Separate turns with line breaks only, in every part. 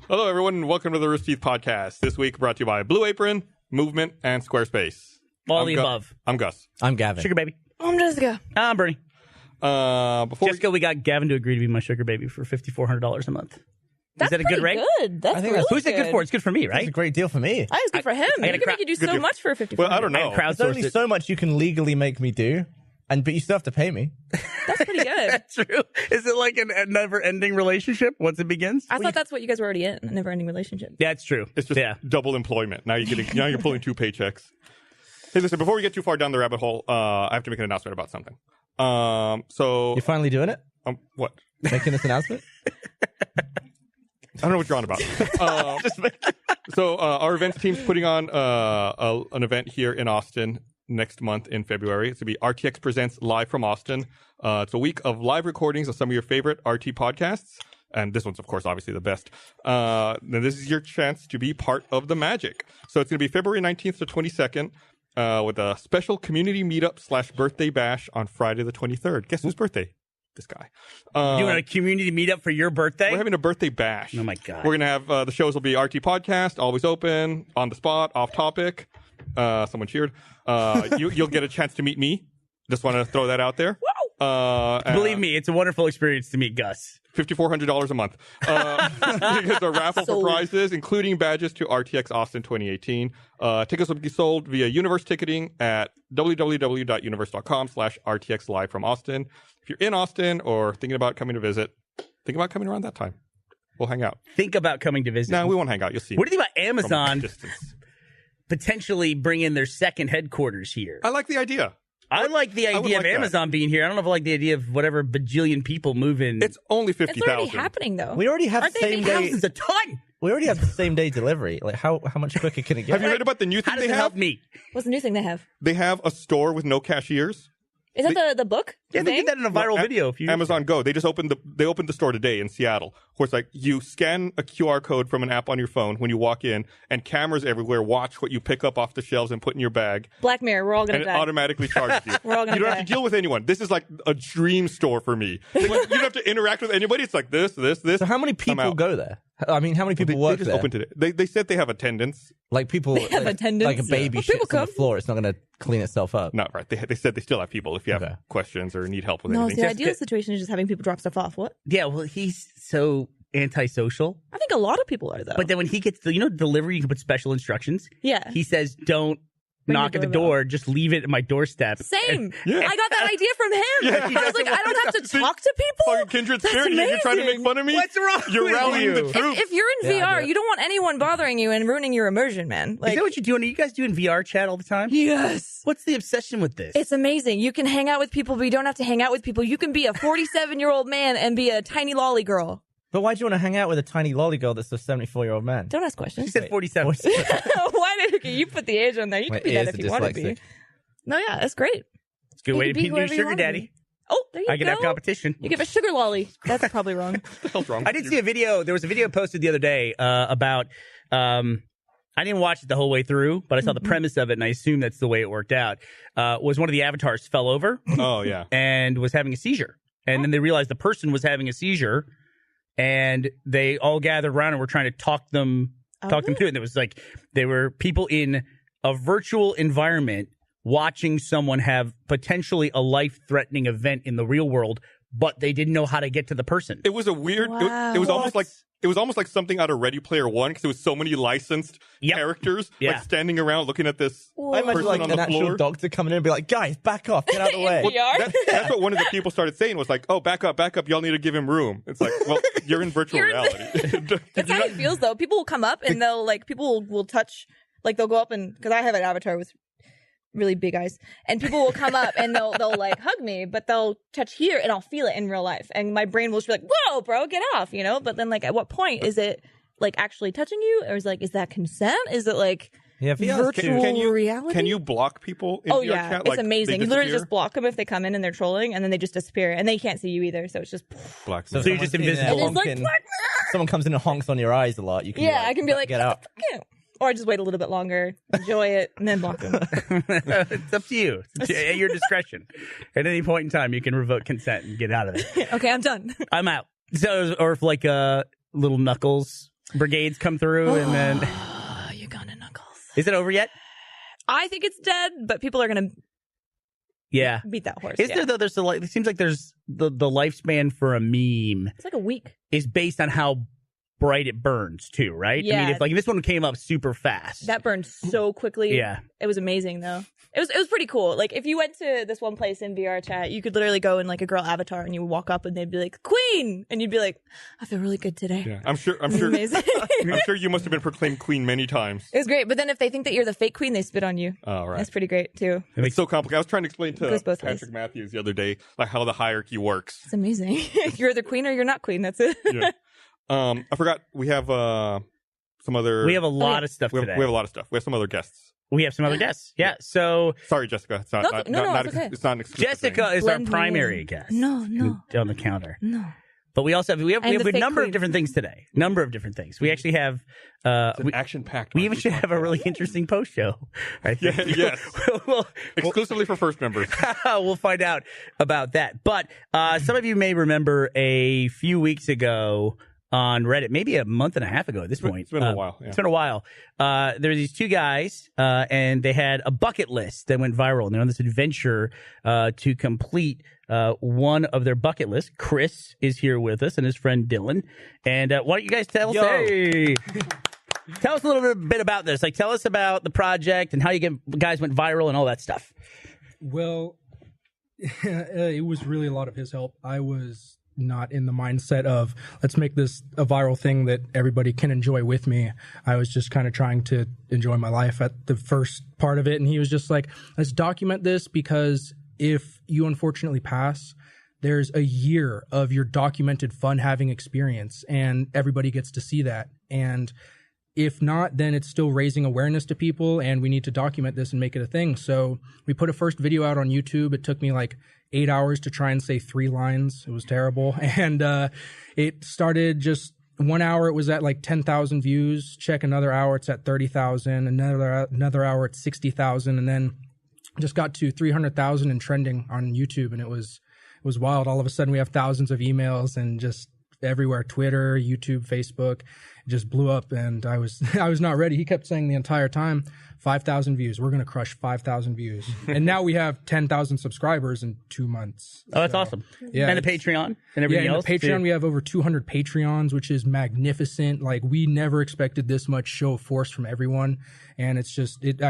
Hello, everyone, and welcome to the Rooster Teeth Podcast. This week brought to you by Blue Apron, Movement, and Squarespace.
All the above.
I'm Gus.
I'm Gavin.
Sugar baby.
I'm Jessica.
I'm Bernie.
Jessica,
we got Gavin to agree to be my sugar baby for $5,400 a month.
That's
Is that a good rate?
Good. That's really
Who's it good for? It's good for me,
That's a
right?
great deal for me.
That is good for him.
I
He can make you do so
deal.
much for 50.
Well, I don't know.
There's only so much you can legally make me do, but you still have to pay me.
That's pretty good.
That's true. Is it like a never-ending relationship once it begins?
I thought that's what you guys were already in, a never-ending relationship.
Yeah, it's true.
It's just double employment. Now you're pulling two paychecks. Hey, listen, before we get too far down the rabbit hole, I have to make an announcement about something. So
You're finally doing it?
what?
Making this announcement?
I don't know what you're on about. So our events team's putting on an event here in Austin next month in February. It's going to be RTX Presents Live from Austin. It's a week of live recordings of some of your favorite RT podcasts. And this one's, of course, obviously the best. Then this is your chance to be part of the magic. So it's going to be February 19th to 22nd with a special community meetup / birthday bash on Friday the 23rd. Guess whose birthday? This guy.
You want a community meetup for your birthday?
We're having a birthday bash.
Oh, my God.
We're going to have the shows will be RT Podcast, always open, on the spot, off topic. Someone cheered. You'll get a chance to meet me. Just want to throw that out there.
Believe me, it's a wonderful experience to meet Gus.
$5,400 a month. Because a raffle for prizes, including badges to RTX Austin 2018. Tickets will be sold via Universe Ticketing at www.universe.com/RTX Live from Austin. If you're in Austin or thinking about coming to visit, think about coming around that time. We'll hang out.
Think about coming to visit.
No, we won't hang out. You'll see.
What do you think about
from a
Amazon
distance.
potentially bringing their second headquarters here?
I like the idea.
I like the idea of Amazon being here. I don't know if I like the idea of whatever bajillion people move in.
It's only
It's already
50,000.
happening, though.
We already have
Aren't they
same
big
day.
Thousands a ton.
We already have the same day delivery. Like how much quicker can it get?
Have you heard about the new
How
thing
does
they
it help
have?
me?
What's the new thing they have?
They have a store with no cashiers.
Is that the book?
Yeah, they
thing?
did that in a viral video.
Amazon Go. They just opened the store today in Seattle. Where it's like you scan a QR code from an app on your phone when you walk in, and cameras everywhere watch what you pick up off the shelves and put in your bag,
Black Mirror. We're all
and
gonna
it
die.
automatically charges you.
We're all gonna
You don't
die.
have to deal with anyone. This is like a dream store for me. Like, you don't have to interact with anybody. It's like this.
So how many people
out.
go there? I mean, how many people
They
work
just
there?
opened it. They said they have attendance.
Like people
have
like,
attendance?
like a baby
Well, people
shits on the
come.
floor. It's not going to clean itself up.
Not right. They said they still have people if you have
Okay.
questions or need help with
No,
anything.
the ideal situation is just having people drop stuff off. What?
Yeah, well, he's so antisocial.
I think a lot of people are, though.
But then when he gets the, delivery, you can put special instructions.
Yeah.
He says, don't
Ring
knock
the
at the
doorbell.
door. Just leave it at my doorstep.
Same.
Yeah.
I got that idea from him.
Yeah,
I was like, I don't have to
See,
talk to people.
Fucking kindred
That's
spirit. You're trying to make
amazing.
fun of me.
What's wrong
You're
with
rallying
you?
the troops.
If you're in
Yeah, I
VR,
do it.
you don't want anyone bothering you and ruining your immersion, man.
Is
Like,
that what you're doing? Are you guys doing VR chat all the time?
yes.
What's the obsession with this?
It's amazing. You can hang out with people, but you don't have to hang out with people. You can be a 47-year-old man and be a tiny lolly girl.
But why do you want to hang out with a tiny lolly girl that's a 74-year-old man?
Don't ask
She
questions.
said 47.
Why did you put the age on there? You
My
can be that
ears
if
are
you want to be.
dyslexic.
No, yeah, that's great.
It's a good
You
way to
can be
be new
whoever you
sugar
wanna
daddy.
be. Oh, there you
I can
go.
have competition.
You give a sugar lolly. That's probably wrong.
What the hell's wrong
I
with
did
you?
see a video. There was a video posted the other day about. I didn't watch it the whole way through, but I saw the premise of it, and I assume that's the way it worked out. Was one of the avatars fell over
Oh, yeah.
and was having a seizure, and then they realized the person was having a seizure, and they all gathered around and were trying to talk them through it. And it was like there were people in a virtual environment watching someone have potentially a life-threatening event in the real world, but they didn't know how to get to the person.
It was a weird.
Wow.
It was almost like something out of Ready Player One because there was so many licensed
Yep.
characters
Yeah.
like standing around looking at this
I imagine
person
like
on
an
the
actual
floor.
doctor coming in and be like, guys, back off, get out of the way.
In VR?
That's what one of the people started saying was like, "Oh, back up! Y'all need to give him room." It's like, well, you're in virtual
You're in-
reality.
That's how it feels, though. People will come up and they'll like people will touch, like they'll go up and because I have an avatar with really big eyes, and people will come up and they'll like hug me, but they'll touch here and I'll feel it in real life, and my brain will just be like, "Whoa, bro, get off," you know. But then like, at what point is it like actually touching you, or is that consent? Is it like
Yeah, VR
virtual reality?
Can you block people in
Oh
VR
yeah,
chat?
it's
Like,
amazing.
they
You literally
disappear?
just block them if they come in and they're trolling, and then they just disappear, and they can't see you either. So it's just
black.
So,
So you're just
someone's in there
invisible.
And it's like,
honking-
"Black
someone comes in and honks on your eyes a lot. You can
yeah, I can be like,
get out.
"Fuck you." Or I just wait a little bit longer, enjoy it, and then block them.
It's up to you. It's at your discretion. At any point in time, you can revoke consent and get out of it.
Okay, I'm done.
I'm out. So, or if like little Knuckles brigades come through, and then
You're gonna Knuckles.
Is it over yet?
I think it's dead, but people are gonna beat that horse.
Is there though? There's it seems like there's the lifespan for a meme.
It's like a week.
Is based on how bright it burns too, right?
Yeah.
I mean, if this one came up super fast.
That burned so quickly.
Yeah.
It was amazing though. It was pretty cool. Like if you went to this one place in VR chat, you could literally go in like a girl avatar and you would walk up and they'd be like, Queen! And you'd be like, I feel really good today.
Yeah, I'm sure.
Amazing.
I'm sure you must have been proclaimed queen many times.
It was great. But then if they think that you're the fake queen, they spit on you.
Oh, right.
That's pretty great too.
It's so complicated. I was trying to explain to
goes both
Patrick
ways.
Matthews the other day, like how the hierarchy works.
It's amazing. You're either queen or you're not queen. That's it.
Yeah. I forgot we have some other.
We have a lot of stuff
we have
today.
a lot of stuff. We have some other guests.
We have some other guests. Yeah. So
Sorry, Jessica. It's not.
It's okay.
It's not an exclusive
Jessica
thing.
is our
Blend me
primary
in.
guest.
No.
On the counter.
No.
But we also have
I'm
a
the fake
number
queen.
of different things today. Number of different things. We actually have
It's an action-packed.
we even should have a really interesting post show. I think.
Yes.
We'll-
Exclusively for first members.
we'll find out about that. But some of you may remember a few weeks ago on Reddit, maybe a month and a half ago at this point.
It's been a while. Yeah.
It's been a while. There were these two guys, and they had a bucket list that went viral. And they're on this adventure to complete one of their bucket lists. Chris is here with us and his friend Dylan. And why don't you guys tell us? Hey, tell us a little bit about this. Like, tell us about the project and how you guys went viral and all that stuff.
Well, it was really a lot of his help. I was not in the mindset of let's make this a viral thing that everybody can enjoy with me. I was just kind of trying to enjoy my life at the first part of it. And he was just like, let's document this because if you unfortunately pass, there's a year of your documented fun having experience and everybody gets to see that. And if not, then it's still raising awareness to people and we need to document this and make it a thing. So we put a first video out on YouTube. It took me like 8 hours to try and say 3 lines. It was terrible. And it started just 1 hour. It was at like 10,000 views. Check another hour. It's at 30,000. Another hour at 60,000. And then just got to 300,000 and trending on YouTube. And it was wild. All of a sudden we have thousands of emails and just everywhere, Twitter, YouTube, Facebook, it just blew up. And I was not ready. He kept saying the entire time, 5,000 views. We're going to crush 5,000 views. And now we have 10,000 subscribers in 2 months.
Oh, that's awesome.
Yeah.
And the Patreon and everything
yeah,
else.
The Patreon, we have over 200 Patreons, which is magnificent. Like, we never expected this much show of force from everyone. And it's just, it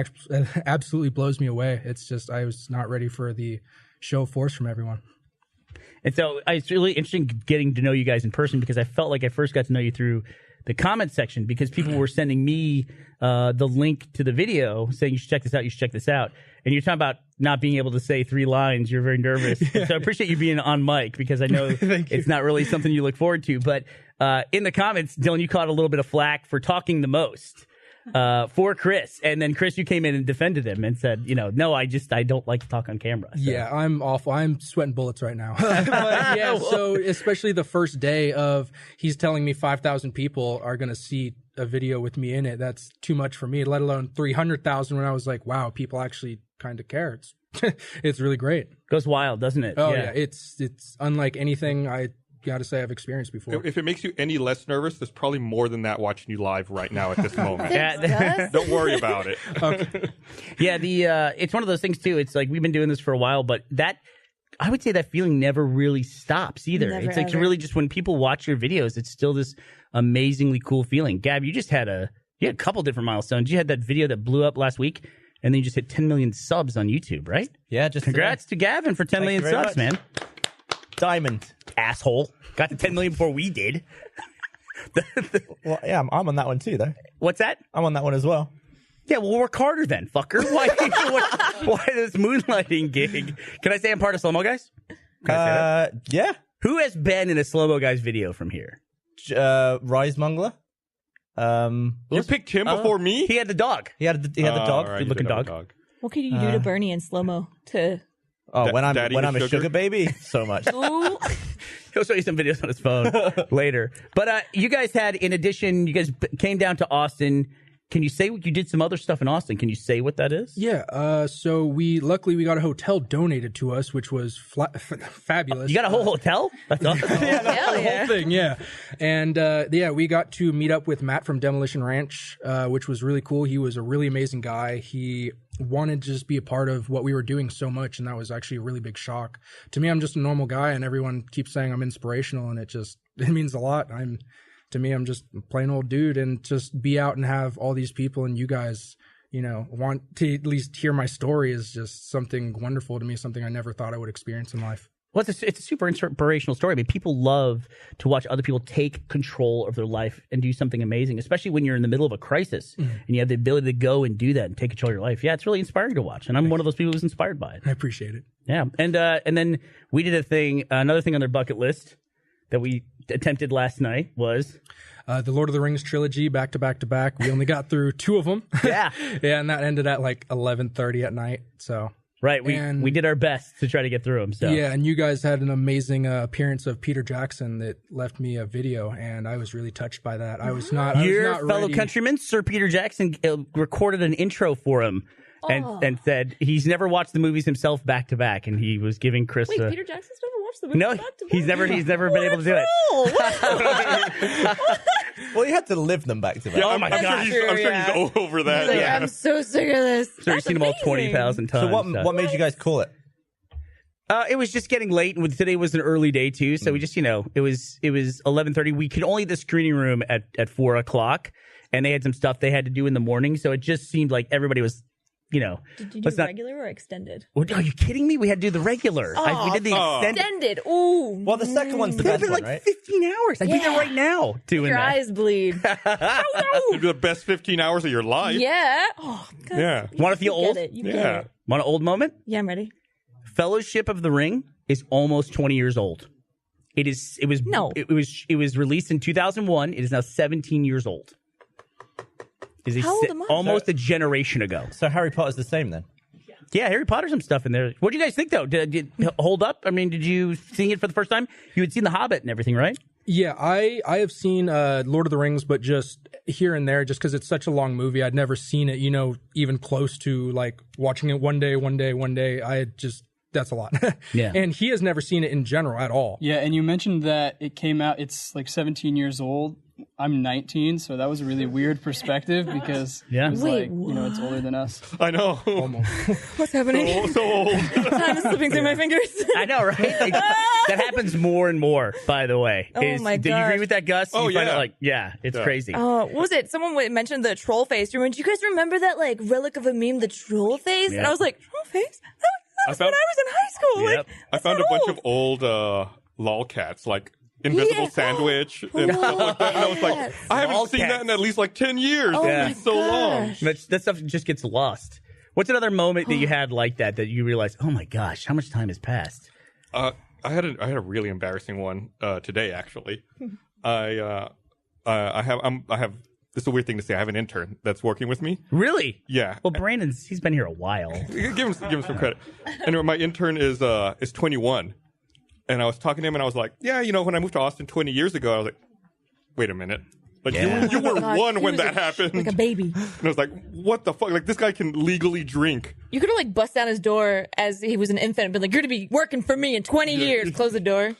absolutely blows me away. It's just, I was not ready for the show of force from everyone.
And so it's really interesting getting to know you guys in person because I felt like I first got to know you through the comment section because people were sending me the link to the video saying you should check this out, you should check this out. And you're talking about not being able to say 3 lines. You're very nervous. So I appreciate you being on mic because I know it's not really something you look forward to. But in the comments, Dylan, you caught a little bit of flack for talking the most. For Chris, and then Chris, you came in and defended him and said, no, I don't like to talk on camera. So.
Yeah, I'm awful. I'm sweating bullets right now. But yeah, so especially the first day of he's telling me 5,000 people are going to see a video with me in it. That's too much for me, let alone 300,000 when I was like, wow, people actually kind of care. It's really great.
Goes wild, doesn't it?
Oh yeah, it's unlike anything I got to say I've experienced before.
If it makes you any less nervous, there's probably more than that watching you live right now at this moment.
Yes.
Don't worry about it.
Okay.
Yeah, it's one of those things too. It's like we've been doing this for a while, but that I would say that feeling never really stops either.
Never,
it's like
ever.
really just when people watch your videos, it's still this amazingly cool feeling. Gab, you had a couple different milestones. You had that video that blew up last week, and then you just hit 10 million subs on YouTube, right?
Yeah, just
Congrats to Gavin for 10
Thank
million
you very
subs,
much.
man.
Diamond.
Asshole. Got to 10 million before we did.
Well, yeah, I'm on that one too, though.
What's that?
I'm on that one as well.
Yeah, well, work harder then, fucker. Why this moonlighting gig? Can I say I'm part of Slow Mo Guys? Can I say that?
Yeah.
Who has been in a Slow Mo Guys video from here?
Rise Mungler.
You picked him before me?
He had the dog.
He had the dog.
Right,
good-looking
you did have a
dog.
What could you do to Bernie in slow mo to?
Oh, when I'm
Daddy
a
sugar?
sugar baby, so much.
Ooh.
He'll show you some videos on his phone later. But you guys had, in addition, you guys came down to Austin Can you say you did some other stuff in Austin? Can you say what that is?
Yeah. So luckily we got a hotel donated to us, which was fabulous.
You got a whole hotel? That's awesome.
Yeah, the whole thing, yeah. And we got to meet up with Matt from Demolition Ranch, which was really cool. He was a really amazing guy. He wanted to just be a part of what we were doing so much, and that was actually a really big shock. To me, I'm just a normal guy, and everyone keeps saying I'm inspirational, and it means a lot. To me, I'm just a plain old dude, and just be out and have all these people and you guys, want to at least hear my story is just something wonderful to me, something I never thought I would experience in life.
Well, it's a super inspirational story. I mean, people love to watch other people take control of their life and do something amazing, especially when you're in the middle of a crisis and you have the ability to go and do that and take control of your life. Yeah, it's really inspiring to watch, and I'm one of those people who's inspired by it.
I appreciate it.
Yeah, and then we did another thing on their bucket list that we attempted last night was
the Lord of the Rings trilogy, back to back to back. We only got through 2 of them.
Yeah.
Yeah, and that ended at like 11:30 at night. So
right, we did our best to try to get through them. So
yeah, and you guys had an amazing appearance of Peter Jackson that left me a video, and I was really touched by that.
Your fellow countryman, Sir Peter Jackson, recorded an intro for him. And said he's never watched the movies himself back to back, and he was giving Chris.
Wait, Peter Jackson's never watched the movie
no,
back to back?
he's never been able to do it.
Well, you had to live them back to back.
Yeah,
Oh my
I'm
gosh.
sure he's over that.
He's like,
Yeah.
I'm so sick of this.
So you've seen them all 20,000 times.
So what made you guys call it?
It was just getting late, and today was an early day too. So we just, it was 11:30. We could only the screening room at 4:00, and they had some stuff they had to do in the morning. So it just seemed like everybody was.
Did you do regular or extended?
Are you kidding me? We had to do the regular. We did the extended.
Extended. Ooh.
Well, the second one's the
It's
best
been
one,
like
right?
15 hours. I'd be there right now doing
Your
that.
eyes bleed.
It'd be the best 15 hours of your life.
Yeah. Oh, God.
Yeah.
Want to feel
You
old?
get it. You get
Yeah.
it.
Want an old moment?
Yeah, I'm ready.
Fellowship of the Ring is almost 20 years old. It was released in 2001. It is now 17 years old.
How old am I?
Almost a generation ago.
So Harry Potter's the same then?
Yeah, Harry Potter, some stuff in there. What do you guys think, though? Did it hold up? I mean, did you see it for the first time? You had seen The Hobbit and everything, right?
Yeah, I have seen Lord of the Rings, but just here and there, just because it's such a long movie. I'd never seen it, even close to like watching it one day. That's a lot.
Yeah.
And he has never seen it in general at all.
Yeah, and you mentioned that it came out, it's like 17 years old. I'm 19, so that was a really weird perspective because it was
Wait,
it's older than us.
I know.
Almost.
What's happening?
So old.
Time is slipping through my fingers.
I know, right? That happens more and more, by the way.
Oh, my
Do you agree
gosh.
with that, Gus?
Oh,
You find
yeah.
it it's crazy.
What was it? Someone mentioned the troll face. Do you guys remember that like relic of a meme, the troll face?
Yeah.
And I was like, troll face? That was when I was in high school.
Yep.
Like,
I found a bunch of old lolcats, like Invisible
Yeah.
Sandwich and stuff like that. And I was like,
Lolcats.
I haven't seen that in at least like 10 years.
Oh
Yeah.
my
It's so long.
gosh.
That stuff just gets lost. What's another moment that you had like that you realized, oh my gosh, how much time has passed?
I had a really embarrassing one today. Actually, I have. This is a weird thing to say. I have an intern that's working with me.
Really?
Yeah.
Well, he's been here a while.
Give him some credit. Anyway, my intern is 21, and I was talking to him, and I was like, yeah, when I moved to Austin 20 years ago, I was like, wait a minute. Like
Yeah.
you were
Gosh,
one
he
when
was
that happened.
like a baby.
And I was like, what the fuck? Like, this guy can legally drink.
You could have like bust down his door as he was an infant and been like, you're going to be working for me in 20 years. Close the door.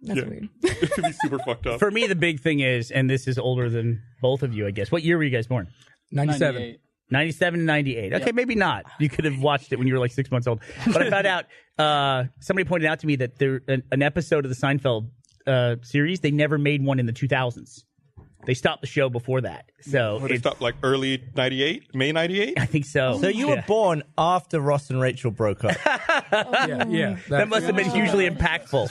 That's weird.
It could be super fucked up.
For me, the big thing is, and this is older than both of you, I guess. What year were you guys born?
97.
98.
97 and 98. Okay, maybe not. You could have watched it when you were like 6 months old. But I found out, somebody pointed out to me that an episode of the Seinfeld series, they never made one in the 2000s. They stopped the show before that. So
They stopped like early 98, May 98?
I think so.
So you were born after Ross and Rachel broke up.
Yeah.
That must have been hugely impactful.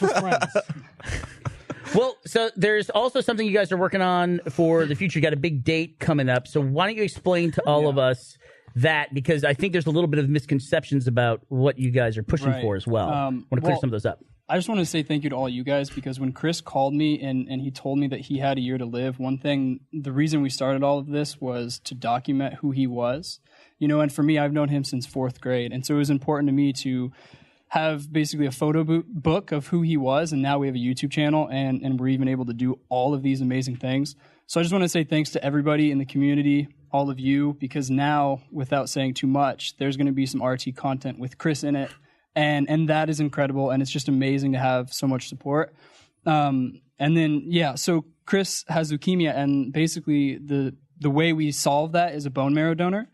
Well, so there's also something you guys are working on for the future. You got a big date coming up. So why don't you explain to all of us that? Because I think there's a little bit of misconceptions about what you guys are pushing
Right.
for as well. I want to clear some of those up.
I just want to say thank you to all you guys because when Chris called me and he told me that he had a year to live, the reason we started all of this was to document who he was. And for me, I've known him since 4th grade. And so it was important to me to have basically a photo book of who he was. And now we have a YouTube channel and we're even able to do all of these amazing things. So I just want to say thanks to everybody in the community all of you, because now, without saying too much, there's going to be some RT content with Chris in it. And that is incredible. And it's just amazing to have so much support. And then, so Chris has leukemia, and basically the way we solve that is a bone marrow donor.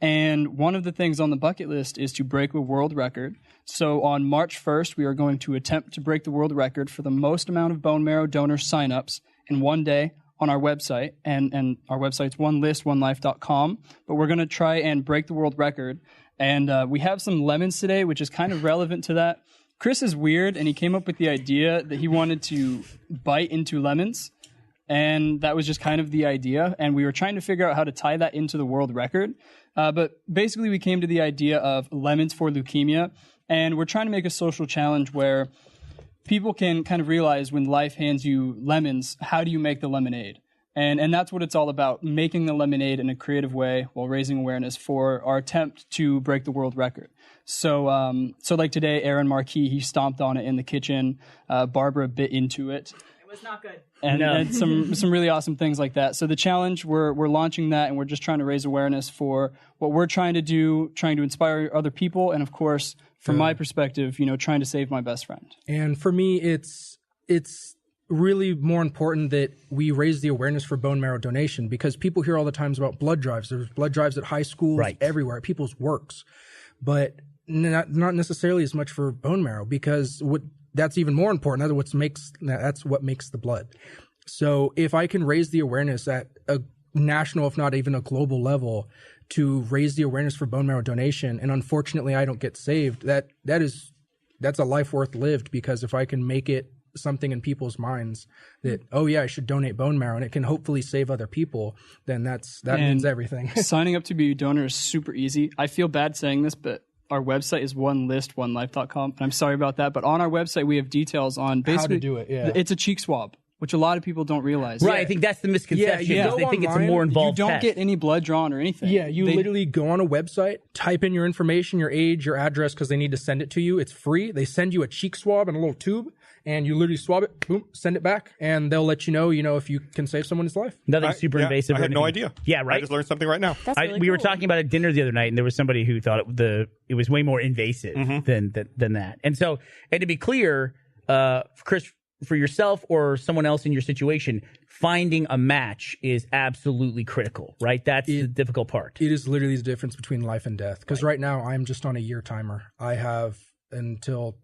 And one of the things on the bucket list is to break a world record. So on March 1st, we are going to attempt to break the world record for the most amount of bone marrow donor signups in one day on our website. And our website's onelist1life.com. But we're going to try and break the world record. And we have some lemons today, which is kind of relevant to that. Chris is weird, and he came up with the idea that he wanted to bite into lemons. And that was just kind of the idea. And we were trying to figure out how to tie that into the world record. But basically, we came to the idea of lemons for leukemia. And we're trying to make a social challenge where people can kind of realize when life hands you lemons, how do you make the lemonade? And that's what it's all about, making the lemonade in a creative way while raising awareness for our attempt to break the world record. So like today, Aaron Marquis, he stomped on it in the kitchen. Barbara bit into it.
It was not good.
And some really awesome things like that. So the challenge, we're launching that, and we're just trying to raise awareness for what we're trying to do, trying to inspire other people, and of course, from my perspective, trying to save my best friend.
And for me, it's really more important that we raise the awareness for bone marrow donation, because people hear all the times about blood drives. There's blood drives at high schools, everywhere, at people's works, but not necessarily as much for bone marrow, because that's even more important. That's what makes the blood. So if I can raise the awareness at a national, if not even a global level, to raise the awareness for bone marrow donation, and unfortunately I don't get saved, that's a life worth lived, because if I can make it something in people's minds that, oh yeah, I should donate bone marrow, and it can hopefully save other people, then that means everything.
Signing up to be a donor is super easy. I feel bad saying this, but our website is onelist1life.com. And I'm sorry about that, but on our website we have details on basically
how to do it. Yeah.
It's a cheek swab, which a lot of people don't realize.
Right, I think that's the misconception.
Yeah,
They think it's a more involved
You don't
test.
get any blood drawn or anything.
Yeah, you literally go on a website, type in your information, your age, your address, because they need to send it to you. It's free. They send you a cheek swab and a little tube, and you literally swab it, boom, send it back, and they'll let you know, if you can save someone's life.
Nothing super invasive.
I
or
had no
anything.
idea.
Yeah, right.
I just learned something right now.
That's really
We were
cool.
talking about at dinner the other night, and there was somebody who thought it was way more invasive than that. And so, and to be clear, Chris, for yourself or someone else in your situation, finding a match is absolutely critical, right? That's the difficult part.
It is literally the difference between life and death. Because right now I'm just on a year timer. I have until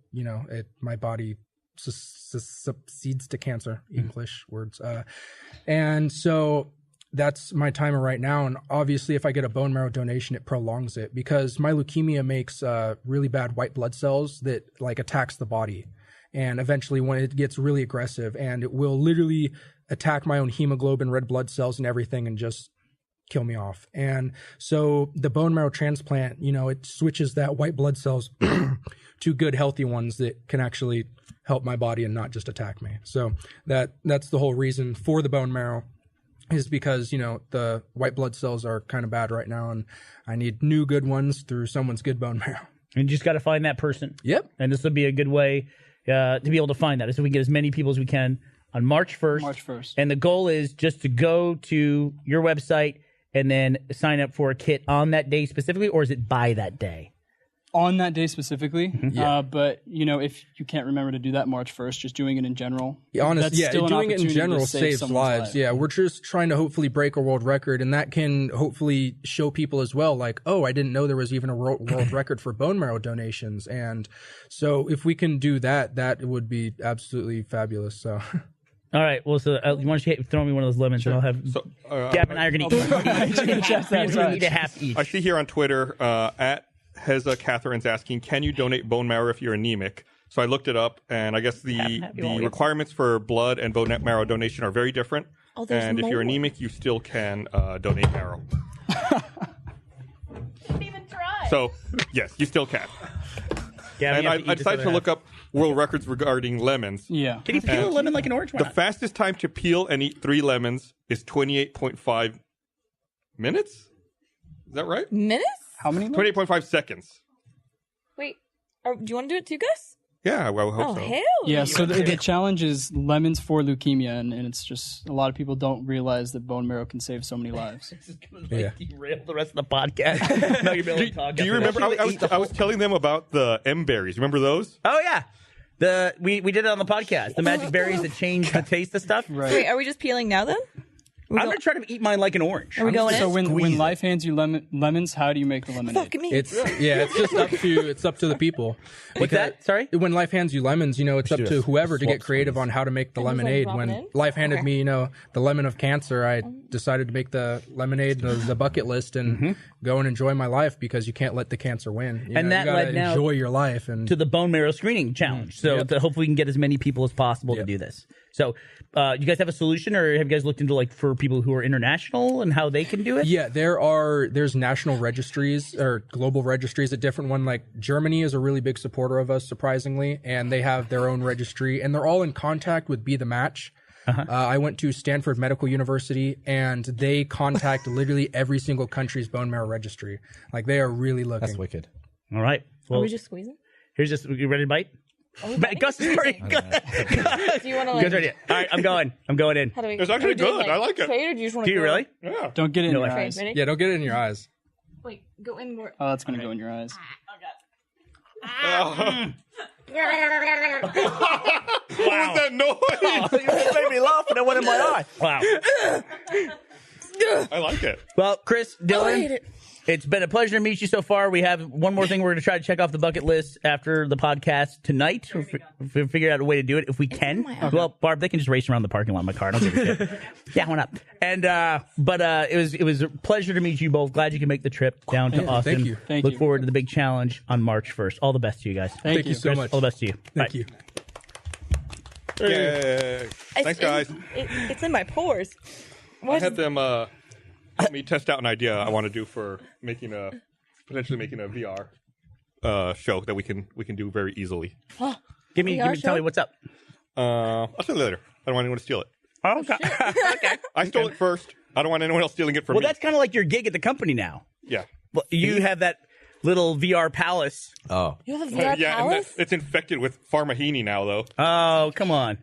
my body succeeds to cancer. English words, and so that's my timer right now. And obviously, if I get a bone marrow donation, it prolongs it, because my leukemia makes really bad white blood cells that attacks the body. And eventually, when it gets really aggressive, and it will literally attack my own hemoglobin, red blood cells, and everything, and just kill me off. And so the bone marrow transplant, it switches that white blood cells to good, healthy ones that can actually help my body and not just attack me. So that's the whole reason for the bone marrow, is because, the white blood cells are kind of bad right now, and I need new good ones through someone's good bone marrow.
And you just got to find that person.
Yep.
And this will be a good way to be able to find that, so we can get as many people as we can on March 1st.
March 1st.
And the goal is just to go to your website and then sign up for a kit on that day specifically, or is it by that day?
On that day specifically,
Yeah.
but if you can't remember to do that March 1st, just doing it in general.
Yeah, honestly,
that's still an
doing it in
opportunity
general
to save
saves
someone's
lives.
life.
Yeah, we're just trying to hopefully break a world record, and that can hopefully show people as well, I didn't know there was even a world record for bone marrow donations. And so if we can do that, that would be absolutely fabulous. So.
All right. Well, so why don't you throw me one of those lemons, and I'll have
So,
Gab and I are going to eat a half each.
I see here on Twitter at Heza Catherine's asking, can you donate bone marrow if you're anemic? So I looked it up, and I guess the requirements for blood and bone marrow donation are very different.
Oh, there's
and if you're
more.
anemic, you still can donate marrow.
Didn't even try.
So yes, you still can.
Gab,
And
you have to eat
I
this
decided
other
to
half.
look up world records regarding lemons.
Yeah.
Can you peel a lemon like an orange? Why
The
not?
fastest time to peel and eat 3 lemons is 28.5 minutes. Is that right?
Minutes?
How many?
28.5 seconds.
Wait. Do you want to do it too, Gus?
Yeah, well, I hope
Oh
so.
hell
Yeah, so the challenge is lemons for leukemia, and it's just a lot of people don't realize that bone marrow can save so many lives.
Yeah.
Derail the rest of the podcast. Not gonna be able to talk
Do you
after
remember?
that.
I was telling them about the M berries. Remember those?
Oh yeah, we did it on the podcast. The magic berries that change the taste of stuff.
Right.
Wait, are we just peeling now then?
I'm gonna try to eat mine like an orange.
Are we going
So
in?
when life hands you lemons, how do you make the lemonade?
Fuck me.
It's just up to the people.
What's that? Sorry?
When life hands you lemons, it's up to whoever to get creative on how to make the
just, like,
lemonade.
drop it
When
in?
life handed
Okay.
me, the lemon of cancer, I decided to make the lemonade, the bucket list, and go and enjoy my life because you can't let the cancer win.
And that
you gotta
led now
enjoy your life. And
to the bone marrow screening challenge. So that hopefully we can get as many people as possible to do this. So you guys have a solution, or have you guys looked into like for people who are international and how they can do it?
yeah, there's national registries or global registries. A different one, like Germany is a really big supporter of us, surprisingly, and they have their own registry, and they're all in contact with Be the Match. I went to Stanford Medical University, and they contact literally every single country's bone marrow registry. Like they are really looking.
That's wicked.
All right.
Are
Well,
we just squeezing?
here's just you ready to bite? Gus is already.
Do you want to
Guys ready? All right, I'm going in.
How do we?
It's actually
are we doing,
good. I like it.
Straight, or do you just want
Do
to
you really?
Yeah.
Don't get it in your
like-
eyes.
Ready?
Yeah, don't get it in your eyes.
Wait, go in more.
Oh, that's gonna go in your eyes.
What was that noise?
You made me laugh and it went in my eye. Wow.
I like it.
Well, Chris,
I hate
Dylan,
it.
it's been a pleasure to meet you so far. We have one more thing we're going to try to check off the bucket list after the podcast tonight. We'll figure out a way to do it if we can. Well, Barb, they can just race around the parking lot in my car. I don't give a shit. Yeah, why not? And but it was a pleasure to meet you both. Glad you can make the trip down to Austin.
thank you.
Thank
Look
you.
forward to the big challenge on March 1st. All the best to you guys.
Thank
you so
Chris,
much.
all the best to you.
Thank
Bye.
you.
Yay. Thanks, guys.
It's in my pores.
I had them help me test out an idea I want to do for potentially making a VR show that we can do very easily.
Tell
VR
me
show?
what's up.
I'll tell you later. I don't want anyone to steal it.
Oh, okay. Okay.
I stole it first. I don't want anyone else stealing it from
Well,
me.
that's kind of like your gig at the company now.
Yeah.
Well, you have that little VR palace.
Oh,
You have a VR
Yeah, and
palace?
it's infected with Pharmahini now, though.
Oh, come on.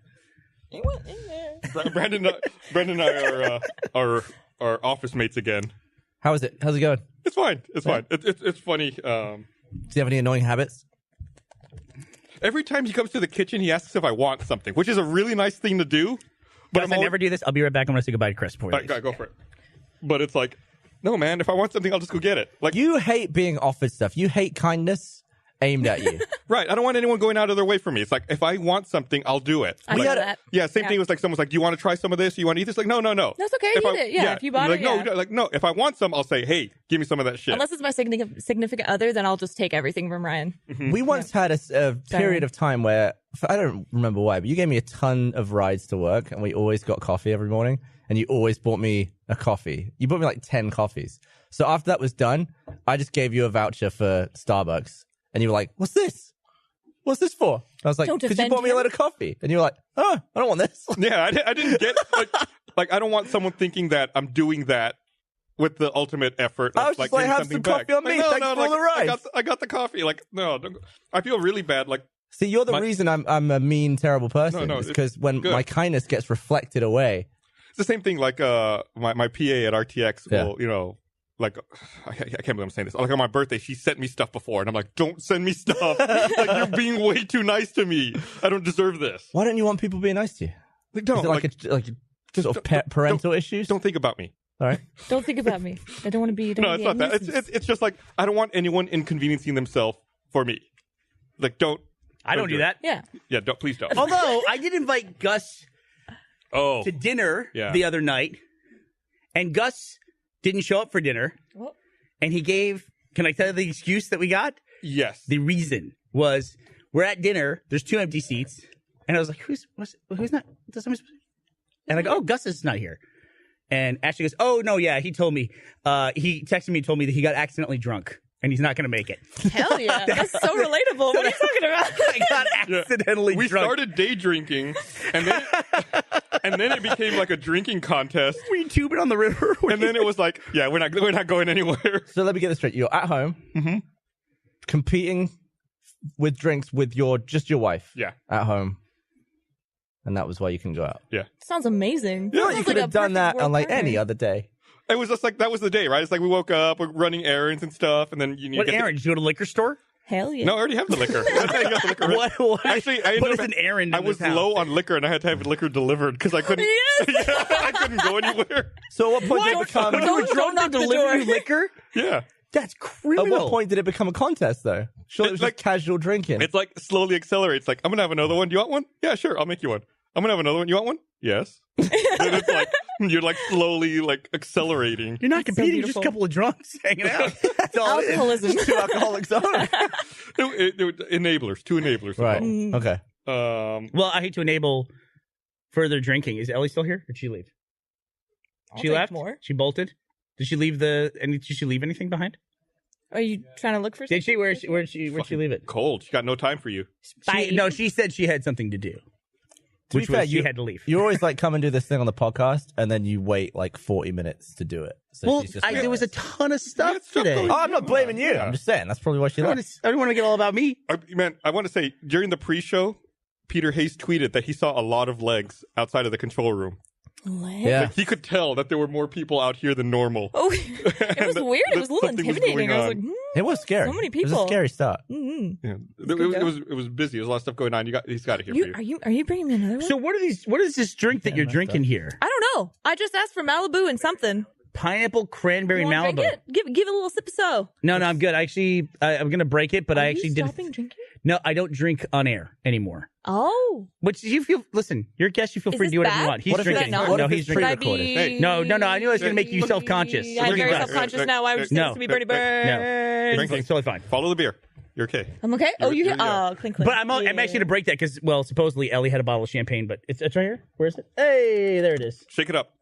You went in there.
Brandon and I are office mates again.
how is it? How's it going?
It's fine. It's fine. It's funny.
Do you have any annoying habits?
Every time he comes to the kitchen, he asks if I want something, which is a really nice thing to do. But
Guys, I never do this. I'll be right back. I'm going to say goodbye to Chris before we leave.
Go for it. But it's like, no, man. If I want something, I'll just go get it. Like,
You hate being offered stuff. You hate kindness aimed at you.
right? I don't want anyone going out of their way for me. It's like if I want something, I'll do it.
I
Like,
know that.
Yeah, same thing was like someone's like, "Do you want to try some of this? Do you want to eat this?" Like, no.
That's okay,
If
eat it. Yeah, if you bought
like,
it,
no,
yeah.
like no. If I want some, I'll say, "Hey, give me some of that shit."
Unless it's my significant other, then I'll just take everything from Ryan.
We once had a period of time where, I don't remember why, but you gave me a ton of rides to work, and we always got coffee every morning, and you always bought me a coffee. You bought me like 10 coffees. So after that was done, I just gave you a voucher for Starbucks, and you were like, "What's this? What's this for?" I was like,
Don't
"Because you
defend
bought me a
him.
lot of coffee." And you were like, "Oh, I don't want this."
Yeah, I didn't get like I don't want someone thinking that I'm doing that with the ultimate effort.
I was just like,
getting
"Have
something
some
back."
coffee on
Like,
me. Thanks for all the rides.
I got the coffee. Like, no, don't, I feel really bad. Like,
See, you're the reason I'm a mean, terrible person.
No,
it's
it's
because when
good.
my kindness gets reflected away.
it's the same thing. Like, my PA at RTX
Yeah.
will, like, I can't believe I'm saying this. Like on my birthday, she sent me stuff before, and I'm like, "Don't send me stuff. Like you're being way too nice to me. I don't deserve this."
Why don't you want people being nice to you?
Like,
Is
don't
it like a sort of parental issues?
don't think about me.
All right.
Don't think about me. I don't want to be.
No, it's not that. It's just like I don't want anyone inconveniencing themselves for me. Like, don't.
I don't do that.
Yeah.
Yeah, don't. Please don't.
Although I did invite Gus
Oh,
to dinner
Yeah.
the other night, and Gus didn't show up for dinner,
Well,
and he gave. Can I tell you the excuse that we got?
yes.
The reason was we're at dinner. There's 2 empty seats, and I was like, "Who's not? Does somebody?" And I go, "Oh, Gus is not here." And Ashley goes, "Oh no, yeah, he told me. He texted me, told me that he got accidentally drunk, and he's not going to make it."
hell yeah. That's so relatable. What are you talking about?
I got accidentally
We
drunk.
started day drinking, and then it became like a drinking contest,
We tubing on the river.
and then it was like, yeah, we're not going anywhere.
So let me get this straight. You're at home, competing with drinks with your wife.
Yeah.
At home. And that was why you can go out.
Yeah.
Sounds amazing.
Yeah,
Sounds
You could
like
have
a
done that
perfect
on like
world
any
partner.
other day.
It was just like, that was the day, right? It's like we woke up, we're running errands and stuff, and then you
What
get
errand? Did you go to the liquor store?
Hell yeah.
No, I already have the liquor. I got the liquor.
What?
Actually, I
what
ended
is
up-
an errand?
I
in
was
this house?
low on liquor, and I had to have liquor delivered because I couldn't.
Yes.
I couldn't go anywhere.
So at what point did it become?
When you were
Don't
drunk,
knock
they
the
deliver
door.
you liquor?
Yeah,
That's
At
criminal.
what point did it become a contest, though? Surely it was
It's like-
just casual drinking.
it's like slowly accelerates. Like, I'm gonna have another one. Do you want one? Yeah, sure. I'll make you one. I'm gonna have another one. You want one? Yes. And it's like you're like slowly like accelerating.
You're not competing, just a
beautiful.
couple of drunks hanging out. That's all it is.
Alcoholism.
Two alcoholics on.
Enablers, two enablers.
Right.
Mm.
Okay.
Well, I hate to enable further drinking. Is Ellie still here? Or did she leave?
I'll
She
take
left?
more.
She bolted? Did she leave did she leave anything behind?
Are you trying to look for something?
Did she? Where'd she leave it?
Cold. She got no time for you.
No, she said she had something to do.
To be
Which
fair,
was she had to leave.
You always like come and do this thing on the podcast, and then you wait like 40 minutes to do it. So
Well,
she's just
there was a ton of stuff
Yeah, stuff
today.
going
Oh, I'm not blaming you.
Yeah.
I'm just saying that's probably why she
I
left.
don't want to get all about me.
Man, I want to say during the pre-show, Peter Hayes tweeted that he saw a lot of legs outside of the control room.
Yeah.
Like, he could tell that there were more people out here than normal.
Oh, it was weird. It was a little
Something was
intimidating.
going
I was
on.
like,
It was scary.
So many
It was a
people.
scary start.
Yeah, it was busy. There was a lot of stuff going on. He's got it here for you.
Are you bringing me another one?
So what is this drink that you're drinking here?
I don't know. I just asked for Malibu and something.
Pineapple cranberry
You wanna
Malibu.
drink it? Give it a little sip of so.
No, I'm good. Actually, I'm gonna break it, but I
Are
actually
you
did.
stopping drinking?
No, I don't drink on air anymore.
Oh,
Which you feel? Listen, you're a guest. You feel
Is
free to
this
do whatever you
bad?
want. He's
What if it's
drinking.
not?
what
No,
if
he's
it's
should
drinking.
I
pre-recorded?
be?
Hey.
No, I knew I was gonna make you self-conscious.
I'm
Drink
very
it.
self-conscious now. Why would you say
No.
this to me, Bernie
No,
Bird?
Drink
it's totally fine.
Follow the beer. You're okay.
I'm okay. Oh, you hear?
Yeah.
Oh, clink, clink.
But I'm actually gonna break that because, well, supposedly Ellie had a bottle of champagne, but it's right here. Where is it? Hey, there it is.
Shake it up.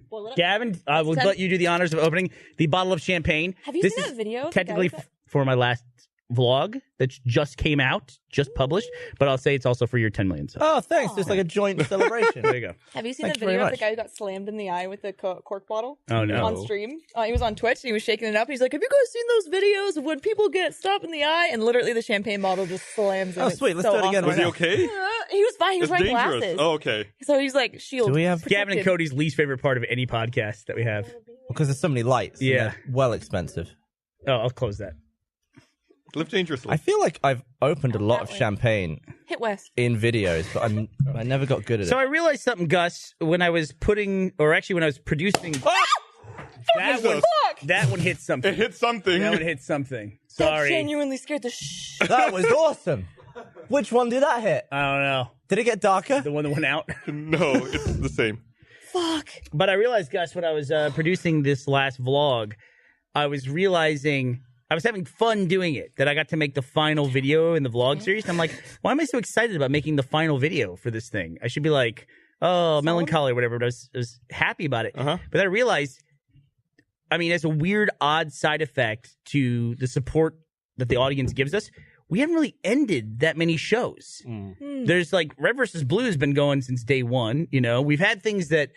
Boil it up.
Gavin, I will let you do the honors of opening the bottle of champagne.
Have you
This
seen
is
that video of the
Technically,
guy with
for my last vlog that just came out, just published, but I'll say it's also for your 10 million subs.
Oh, thanks. It's like a joint celebration.
There you go.
Have you seen
Thank
the
you very
video of the
much.
guy who got slammed in the eye with the cork bottle?
Oh, no.
On stream. He was on Twitch and he was shaking it up. He's like, "Have you guys seen those videos of when people get stopped in the eye?" And literally the champagne bottle just slams him.
Oh,
It's
sweet. Let's
so
do it again.
Was he
now.
okay?
awesome. He was fine. He was
It's
wearing
dangerous.
glasses.
Oh, okay.
So he's like, shield.
Do we have-
Gavin and
protected.
Cody's least favorite part of any podcast that we have.
Because there's so many lights. and
Yeah.
they're well expensive.
Oh, I'll close that.
Live dangerously.
I feel like I've opened a lot of
That way.
champagne
Hit West.
in videos, but I never got good at it.
So I realized something, Gus, when I was when I was producing. That one hit something.
it hit something.
That one hit something.
That
Sorry.
genuinely scared the shh.
That was awesome. Which one did that hit?
I don't know.
Did it get darker?
The one that went out.
No, it's the same.
Fuck.
But I realized, Gus, when I was producing this last vlog, I was realizing I was having fun doing it, that I got to make the final video in the vlog series. And I'm like, why am I so excited about making the final video for this thing? I should be like, oh, melancholy or whatever, but I was happy about it.
Uh-huh.
But then I realized, I mean, as a weird, odd side effect to the support that the audience gives us, we haven't really ended that many shows. There's like Red vs. Blue has been going since day one. You know, we've had things that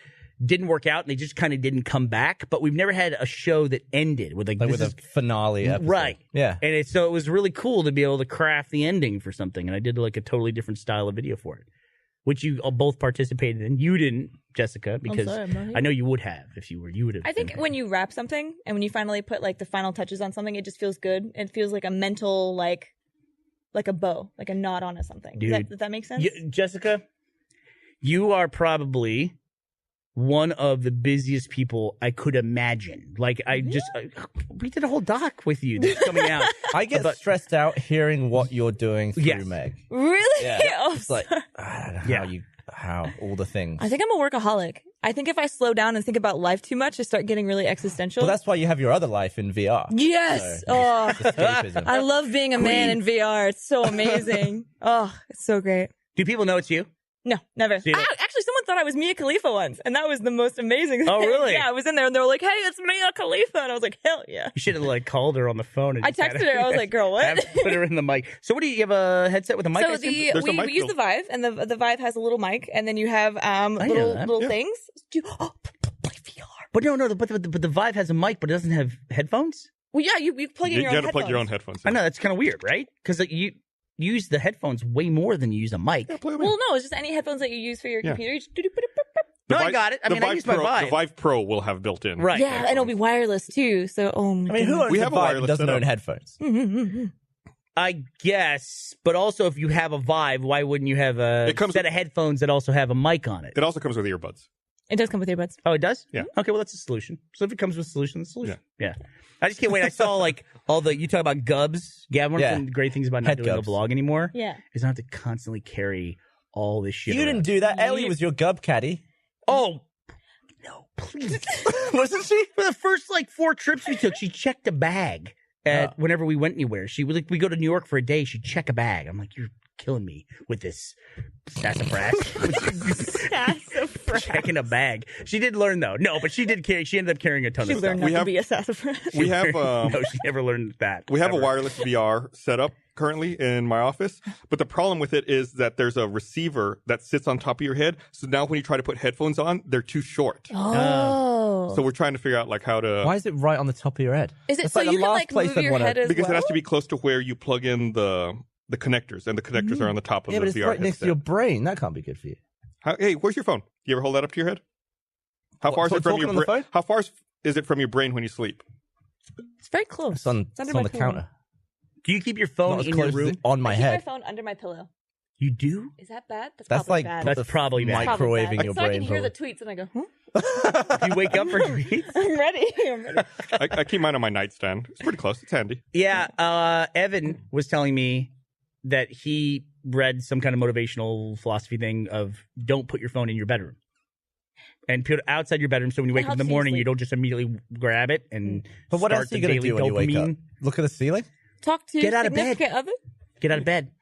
didn't work out and they just kind of didn't come back, but we've never had a show that ended with
Like
this
with
is,
a finale episode.
right.
Yeah.
And so it was really cool to be able to craft the ending for something. And I did like a totally different style of video for it, which you both participated in. You didn't, Jessica, because
sorry, I'm not here.
I know you would have if you would have.
I think when you wrap something and when you finally put like the final touches on something, it just feels good. It feels like a mental like a bow, like a knot on something.
Dude.
Does that make sense?
Jessica, you are probably one of the busiest people I could imagine. Like we did a whole doc with you that's coming out.
I get
But-
stressed out hearing what you're doing through
Yes.
Meg.
Really?
Yeah.
Oh,
It's like, I don't know
Yeah.
how all the things.
I think I'm a workaholic. I think if I slow down and think about life too much, I start getting really existential.
Well, that's why you have your other life in VR.
yes.
So,
Oh,
escapism.
I love being a man in VR. It's so amazing. Oh, it's so great.
Do people know it's you?
No, never.
you don't-
Actually, someone thought I was Mia Khalifa once, and that was the most amazing
Oh,
thing.
really?
Yeah, I was in there, and they were like, "Hey, it's Mia Khalifa," and I was like, "Hell yeah!"
You should have like called her on the phone. And
I
just had
texted her. I was like, "Girl, what?"
Put her in the mic. So what do you have a headset with a mic? I
So
assume?
There's a
we
mic
use
though.
the Vive, and the Vive has a little mic, and then you have
know that.
little
Yeah.
things. Play VR.
But no, but the Vive has a mic, but it doesn't have headphones.
Well, yeah, you plug in
You
your own
gotta plug your own
headphones.
headphones.
I know that's kind of weird, right? Because use the headphones way more than you use a mic.
Yeah, play with
Well,
me.
no, it's just any headphones that you use for your computer. You just
No, I
Vive-
got it. I
the
mean, I
Vive
use my
Pro,
Vive.
The Vive Pro will have built-in.
Right.
Yeah, and it'll be wireless too. So,
I mean, who owns
We
a
have a
Vive
wireless
and doesn't
setup.
own headphones?
I guess, but also if you have a Vive, why wouldn't you have a
It comes
set of headphones that also have a mic on it?
It also comes with earbuds.
It does come with earbuds.
Oh, it does?
Yeah.
Okay, well, that's a solution. So if it comes with a solution, it's a solution. Yeah. I just can't wait. I saw like all the, you talk about gubs. Gavin, one of the great things about not
Head
doing a
gubs.
vlog anymore
Yeah.
is I don't have to constantly carry all this shit
You didn't
around.
do that. Ellie was your gub caddy.
Oh, no, please. Wasn't she? For the first like 4 trips we took, she checked a bag at whenever we went anywhere. She would like, we go to New York for a day, she'd check a bag. I'm like, you're killing me with this sassafras. Checking a bag. She did learn though. No, but she did carry. She ended up carrying a ton
She
of stuff.
learned not
We
to
have-
be a sassafras.
We have
no, she never learned that.
we have a
ever.
wireless VR set up currently in my office, but the problem with it is that there's a receiver that sits on top of your head. So now when you try to put headphones on, they're too short.
Oh.
So we're trying to figure out like how to
Why is it right on the top of your head?
Is it
That's
so
like the
you can
last
like
place
move
I'd
your
wanna-
head as
because
well?
it has to be close to where you plug in the connectors, and the connectors are on the top of
Yeah,
the
but it's
VR
right next to
headset.
your brain. That can't be good for you.
Hey, where's your phone? You ever hold that up to your head? How far is it from
talking
your
on the
brain?
phone?
How far is it from your brain when you sleep?
It's very close.
It's on,
under
it's
my
on the
pillow.
counter.
Do you keep your
Not
phone
as
in your
close as
room?
it on my
I keep
head.
my phone under my pillow.
You do?
Is that bad?
That's
probably
like
bad.
That's probably bad.
Probably
microwaving
bad.
your
So I
brain.
can hear the
probably.
tweets and I go, huh?
You wake up for tweets?
I'm ready. I'm ready.
I keep mine on my nightstand. It's pretty close. It's handy.
Yeah, Evan was telling me that he read some kind of motivational philosophy thing of don't put your phone in your bedroom. And put it outside your bedroom so when you wake up in the
helps you
morning,
sleep.
you don't just immediately grab it and
But what
start
else are you
the
going to
daily
do when you wake up?
dopamine.
Look at the ceiling?
Talk to
Get out of bed.
significant other.
Get out of bed.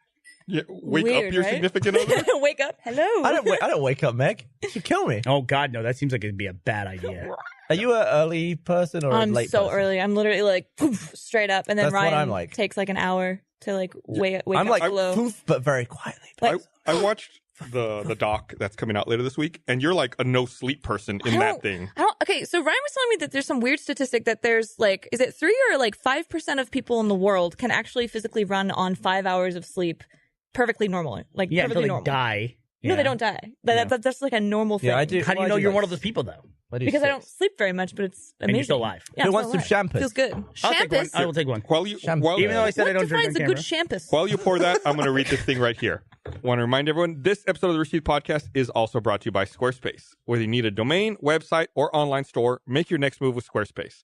Yeah, wake
Weird,
up your
right?
significant other.
Wake up. Hello.
I don't wake up, Meg. You should kill me.
Oh, God, no. That seems like it'd be a bad idea.
Are you an early person or a
I'm
late
so
person?
early. I'm literally like poof, straight up, and then
That's what
Ryan
I'm like.
takes like an hour to like wake
I'm
up
like
slow.
poof, but very quietly.
Like,
I watched the doc that's coming out later this week, and you're like a no sleep person in that thing.
Okay, so Ryan was telling me that there's some weird statistic that there's like, is it 3 or like 5% of people in the world can actually physically run on 5 hours of sleep perfectly normal, like
Yeah, until
perfectly
they
normal.
die.
No, they don't die. That's like a normal thing.
Yeah, I do.
How do you know you're one of those people, though?
Because I don't sleep very much, but it's amazing.
And you're still alive.
Yeah,
Who
I'm
wants
still
some
alive.
shampoo?
Feels good.
I'll take one.
Shampus.
I will take one.
While you
Even though I said I don't
What
drink on
defines a good
camera.
shampus?
While you pour that, I'm going to read this thing right here. Want to remind everyone, this episode of the Rooster Teeth Podcast is also brought to you by Squarespace. Whether you need a domain, website, or online store, make your next move with Squarespace.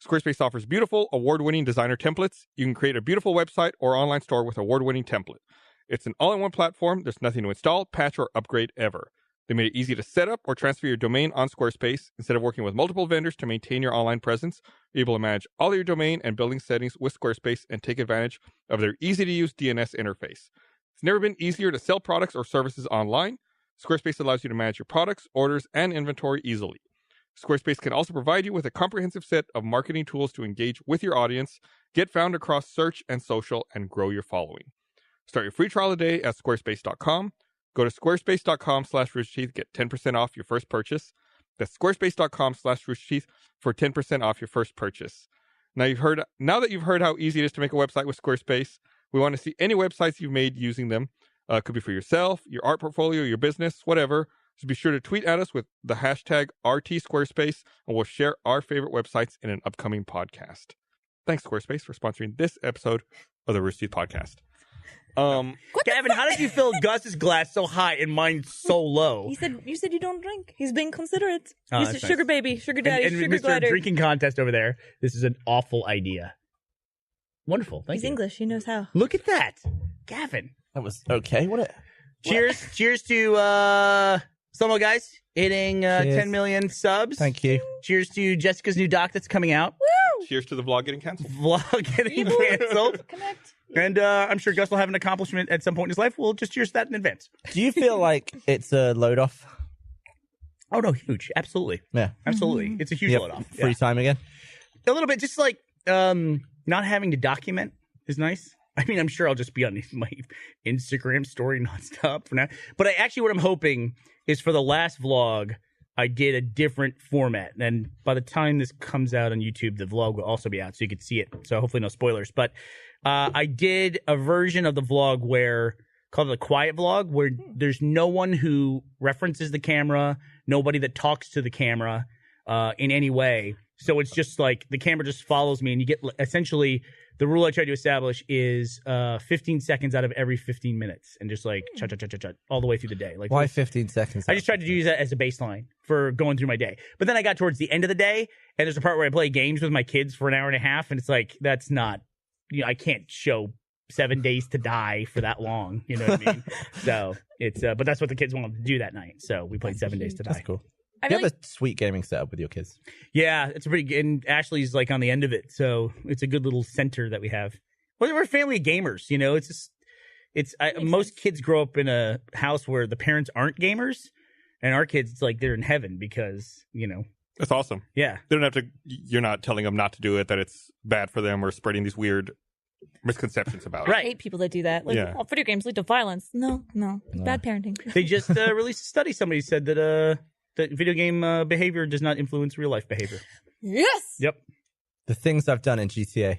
Squarespace offers beautiful, award-winning designer templates. You can create a beautiful website or online store with award-winning template. It's an all-in-one platform. There's nothing to install, patch, or upgrade ever. They made it easy to set up or transfer your domain on Squarespace. Instead of working with multiple vendors to maintain your online presence, you're able to manage all of your domain and building settings with Squarespace and take advantage of their easy-to-use DNS interface. It's never been easier to sell products or services online. Squarespace allows you to manage your products, orders, and inventory easily. Squarespace can also provide you with a comprehensive set of marketing tools to engage with your audience, get found across search and social, and grow your following. Start your free trial today at squarespace.com. Go to squarespace.com/roosterteeth, get 10% off your first purchase. That's squarespace.com/roosterteeth for 10% off your first purchase. Now that you've heard how easy it is to make a website with Squarespace, we want to see any websites you've made using them. It could be for yourself, your art portfolio, your business, whatever. So be sure to tweet at us with the hashtag RTSquarespace, and we'll share our favorite websites in an upcoming podcast. Thanks, Squarespace, for sponsoring this episode of the Rooster Teeth Podcast.
Gavin, how did you fill Gus's glass so high and mine so low?
You said you don't drink. He's being considerate.
Oh,
He's a
that's
sugar
nice.
baby, sugar daddy,
and
sugar
Mr.
glider.
Drinking Contest over there. This is an awful idea. Wonderful. Thank
He's
you.
English. He knows how.
Look at that. Gavin.
That was okay.
Cheers. Cheers to Slomo Guys hitting 10 million subs.
Thank you.
Cheers to Jessica's new doc that's coming out.
Cheers to the vlog getting canceled.
Vlog getting canceled.
Connect.
And I'm sure Gus will have an accomplishment at some point in his life. We'll just cheers to that in advance.
Do you feel like it's a load off?
Oh, no, huge. Absolutely.
Yeah.
Absolutely. It's a huge
You
load
have
off.
free time again?
A little bit. Just like not having to document is nice. I mean, I'm sure I'll just be on my Instagram story nonstop for now. But what I'm hoping is for the last vlog, I did a different format. And by the time this comes out on YouTube, the vlog will also be out so you can see it. So hopefully no spoilers. But I did a version of the vlog called the quiet vlog, where there's no one who references the camera, nobody that talks to the camera in any way. So it's just like the camera just follows me, and you get essentially the rule I try to establish is 15 seconds out of every 15 minutes, and just like cha cha cha cha cha all the way through the day. Like
Why 15 seconds?
I just tried to use that as a baseline for going through my day. But then I got towards the end of the day, and there's a part where I play games with my kids for an hour and a half, and it's like that's not, I can't show 7 Days to Die for that long. You know what I mean? So it's but that's what the kids wanted to do that night. So we played 7 Days to Die.
That's cool.
I
You
feel
have
like
a sweet gaming setup with your kids.
Yeah, it's pretty good. And Ashley's like on the end of it, so it's a good little center that we have. Well, we're a family of gamers, you know. It's just most kids grow up in a house where the parents aren't gamers, and our kids, it's like they're in heaven because
That's awesome.
Yeah,
They don't have to. You're not telling them not to do it, that it's bad for them, or spreading these weird misconceptions about it.
I hate people that do that. Like,
Yeah.
oh, video games lead to violence. No. Bad parenting.
they just released a study. Somebody said that video game behavior does not influence real life behavior.
Yes.
Yep,
The things I've done in GTA.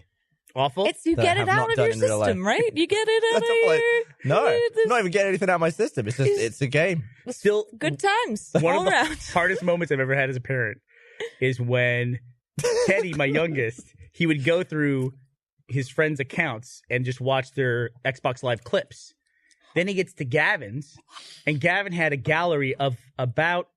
awful.
It's you
That
get
I
it
have
out
not
of
done
your
in real life.
system, right? You get it out
That's
of
not like-
your...
No,
this-
I'm not even getting anything out of my system. It's just, it's a game.
Still
Good times.
one
all
of the
around.
hardest moments I've ever had as a parent is when Teddy, my youngest, he would go through his friends' accounts and just watch their Xbox Live clips. Then he gets to Gavin's, and Gavin had a gallery of about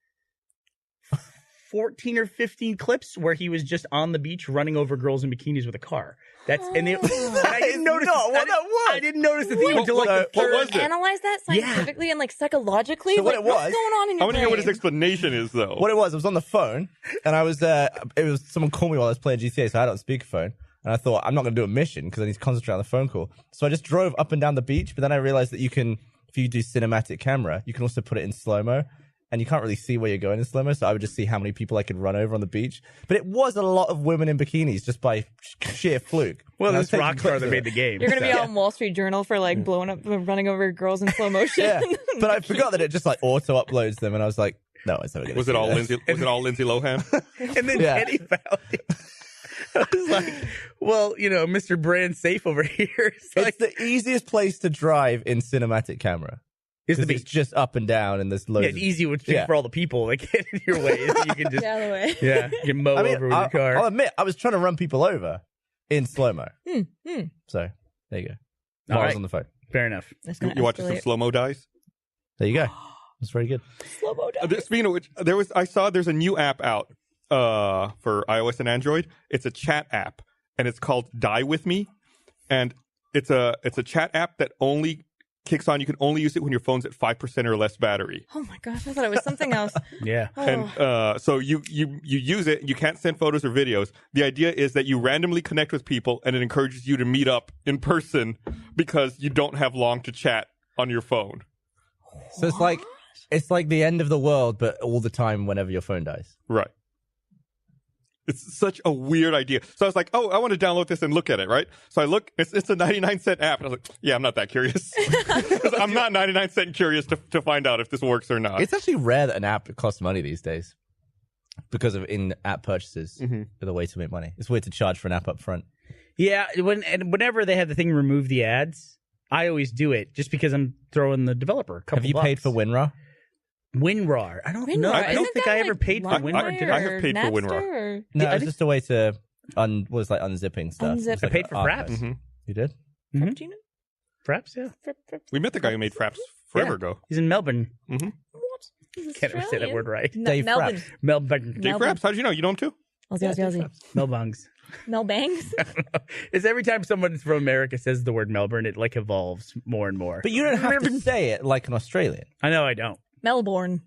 14 or 15 clips where he was just on the beach running over girls in bikinis with a car. And I didn't notice
not what that was.
I didn't notice the thing until like the
What
third.
was it?
Analyze that scientifically and like psychologically.
So what
like,
it was-
what's going on in
I
your
want to hear what his
brain?
explanation is, though.
What it was, I was on the phone, and I was, it was someone called me while I was playing GTA, so I had it on speakerphone, and I thought, I'm not going to do a mission because I need to concentrate on the phone call. So I just drove up and down the beach, but then I realized that you can, if you do cinematic camera, you can also put it in slow-mo, and you can't really see where you're going in slow-mo, so I would just see how many people I could run over on the beach. But it was a lot of women in bikinis just by sheer fluke.
Well,
And I was
this
taking
Rockstar
clips
that
of
made
it.
the game.
You're gonna be on Wall Street Journal for like blowing up, running over girls in slow motion.
Yeah, but I forgot that it just like auto-uploads them, and I was like, no, it's never going to
Was it all Lindsay? Was it all Lindsay Lohan?
And then
Yeah.
Teddy found it. I was like, well, Mr. Brand Safe over here. It's like,
It's the easiest place to drive in cinematic camera.
is the
Because it's
beach.
just up and down, and there's loads
Yeah, it's easy for all the people that get in your way. You can just,
Get out of the way.
you can mow over with your car.
I'll admit, I was trying to run people over in slow-mo. So, there you go. While I was
right.
on the phone.
Fair enough.
That's gonna
You watching some
escalate.
slow mo dies?
There you go. It's very good.
Slow-mo down.
Speaking of which, there's a new app out for iOS and Android. It's a chat app, and it's called Die With Me, and it's a chat app that only kicks on. You can only use it when your phone's at 5% or less battery.
Oh my gosh, I thought it was something else.
Yeah.
Oh.
And so you use it. You can't send photos or videos. The idea is that you randomly connect with people, and it encourages you to meet up in person because you don't have long to chat on your phone.
So it's like the end of the world, but all the time whenever your phone dies.
Right. It's such a weird idea. So I was like, oh, I want to download this and look at it, right? So I look, it's a 99-cent app. And I was like, yeah, I'm not that curious. 'Cause I'm not 99-cent curious to find out if this works or not.
It's actually rare that an app costs money these days because of in-app purchases are the way to make money. It's weird to charge for an app up front.
Yeah. Whenever they have the thing remove the ads, I always do it just because I'm throwing the developer a couple
Have you paid for WinRAR?
WinRAR? I don't know.
WinRAR.
I don't
Isn't
think
that
I ever
like
paid for WinRAR.
I have paid for
Napster
WinRAR.
or-
No,
I
it's
think-
just a way to unzipping stuff.
Unzip.
It's like
I paid for
archives.
Fraps.
You did?
Frappuccino?
Fraps, yeah.
We met the guy who made Fraps forever ago.
He's in Melbourne.
What?
Can't ever say that word right.
Dave
Melbourne.
Fraps.
Melbourne.
Dave
Melbourne.
Fraps, how did you know? You know him too?
Aussie.
Melbangs.
Mel Bangs?
It's every time someone from America says the word Melbourne, it like evolves more and more.
But you don't have to say it like an Australian.
I know I don't.
Melbourne.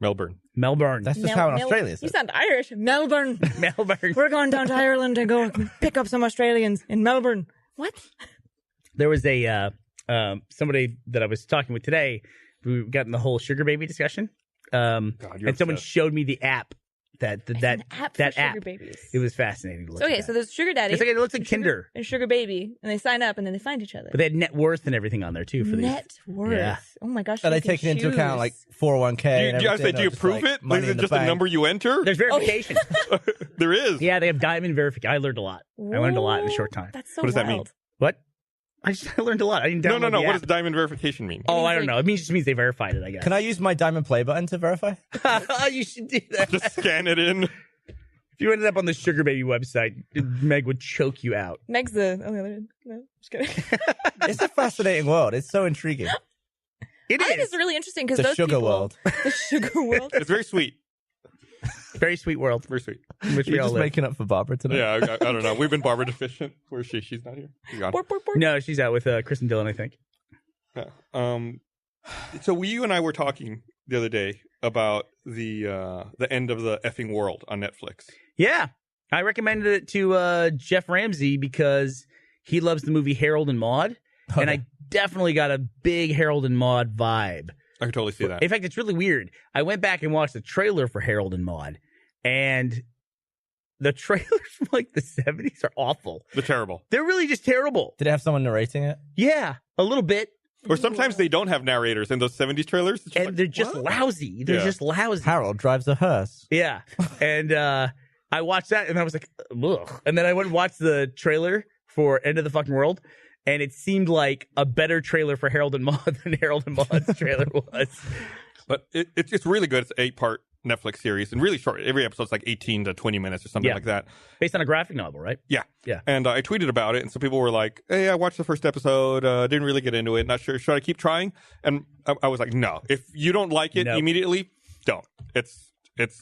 Melbourne.
Melbourne.
That's just how an Australian
You
says it.
sound Irish. Melbourne.
Melbourne.
We're going down to Ireland to go pick up some Australians in Melbourne. What?
There was a somebody that I was talking with today. We got in the whole sugar baby discussion.
you're
And someone
obsessed.
showed me the app that
An app for
that
sugar
app.
babies.
It was fascinating to look
Okay,
at.
so there's Sugar Daddy.
It's like it looks like Tinder,
and Sugar Baby, and they sign up and then they find each other.
but they had net worth and everything on there too for these.
Net worth.
Yeah.
Oh my gosh.
Are they
you can
taking into account
choose.
like 401k?
Do
and
you, I
everything,
say, do
or
you
just,
prove
like,
it?
money
Is
in
it
the
just a
bank?
number you enter?
There's verification.
There is.
Yeah, they have diamond verification. I learned a lot. I learned a lot in a short time.
That's so
What does that mean?
wild.
What? I learned a lot. I didn't download
No.
the
What
app.
does diamond verification mean?
Oh, I don't know. It just means they verified it, I guess.
Can I use my diamond play button to verify?
You should do that.
Just scan it in.
If you ended up on the Sugar Baby website, Meg would choke you out.
Meg's the only other. No, just kidding.
It's a fascinating world. It's so intriguing.
It
I think
is.
it's really interesting because
The
those
sugar
people,
world.
the sugar world.
It's very sweet.
Very sweet world,
Very sweet.
in which we
You're
all
just
live.
making up for Barbara tonight.
Yeah, I don't know. We've been Barbara deficient. Where is she? She's not here. She's gone.
Bork, bork, bork.
No, she's out with Kristen Dillon, I think.
Yeah. So you and I were talking the other day about the end of the effing world on Netflix.
Yeah. I recommended it to Jeff Ramsey because he loves the movie Harold and Maude.
Okay.
And I definitely got a big Harold and Maude vibe.
I can totally see that.
In fact, it's really weird. I went back and watched the trailer for Harold and Maude, and the trailers from like the 70s are awful.
They're terrible.
They're really just terrible.
Did it have someone narrating it?
Yeah, a little bit.
Or sometimes they don't have narrators in those 70s trailers. It's just
And
like,
they're just
what?
lousy. They're
Yeah.
just lousy.
Harold drives a hearse.
Yeah. And I watched that and I was like, ugh. And then I went and watched the trailer for End of the Fucking World. And it seemed like a better trailer for Harold and Maude than Harold and Maude's trailer was.
But it's really good. It's an 8-part Netflix series and really short. Every episode's like 18 to 20 minutes or something
Yeah.
like that.
Based on a graphic novel, right?
Yeah.
Yeah.
And I tweeted about it, and some people were like, hey, I watched the first episode, didn't really get into it, not sure. Should I keep trying? And I was like, no. If you don't like it
No.
immediately, don't. It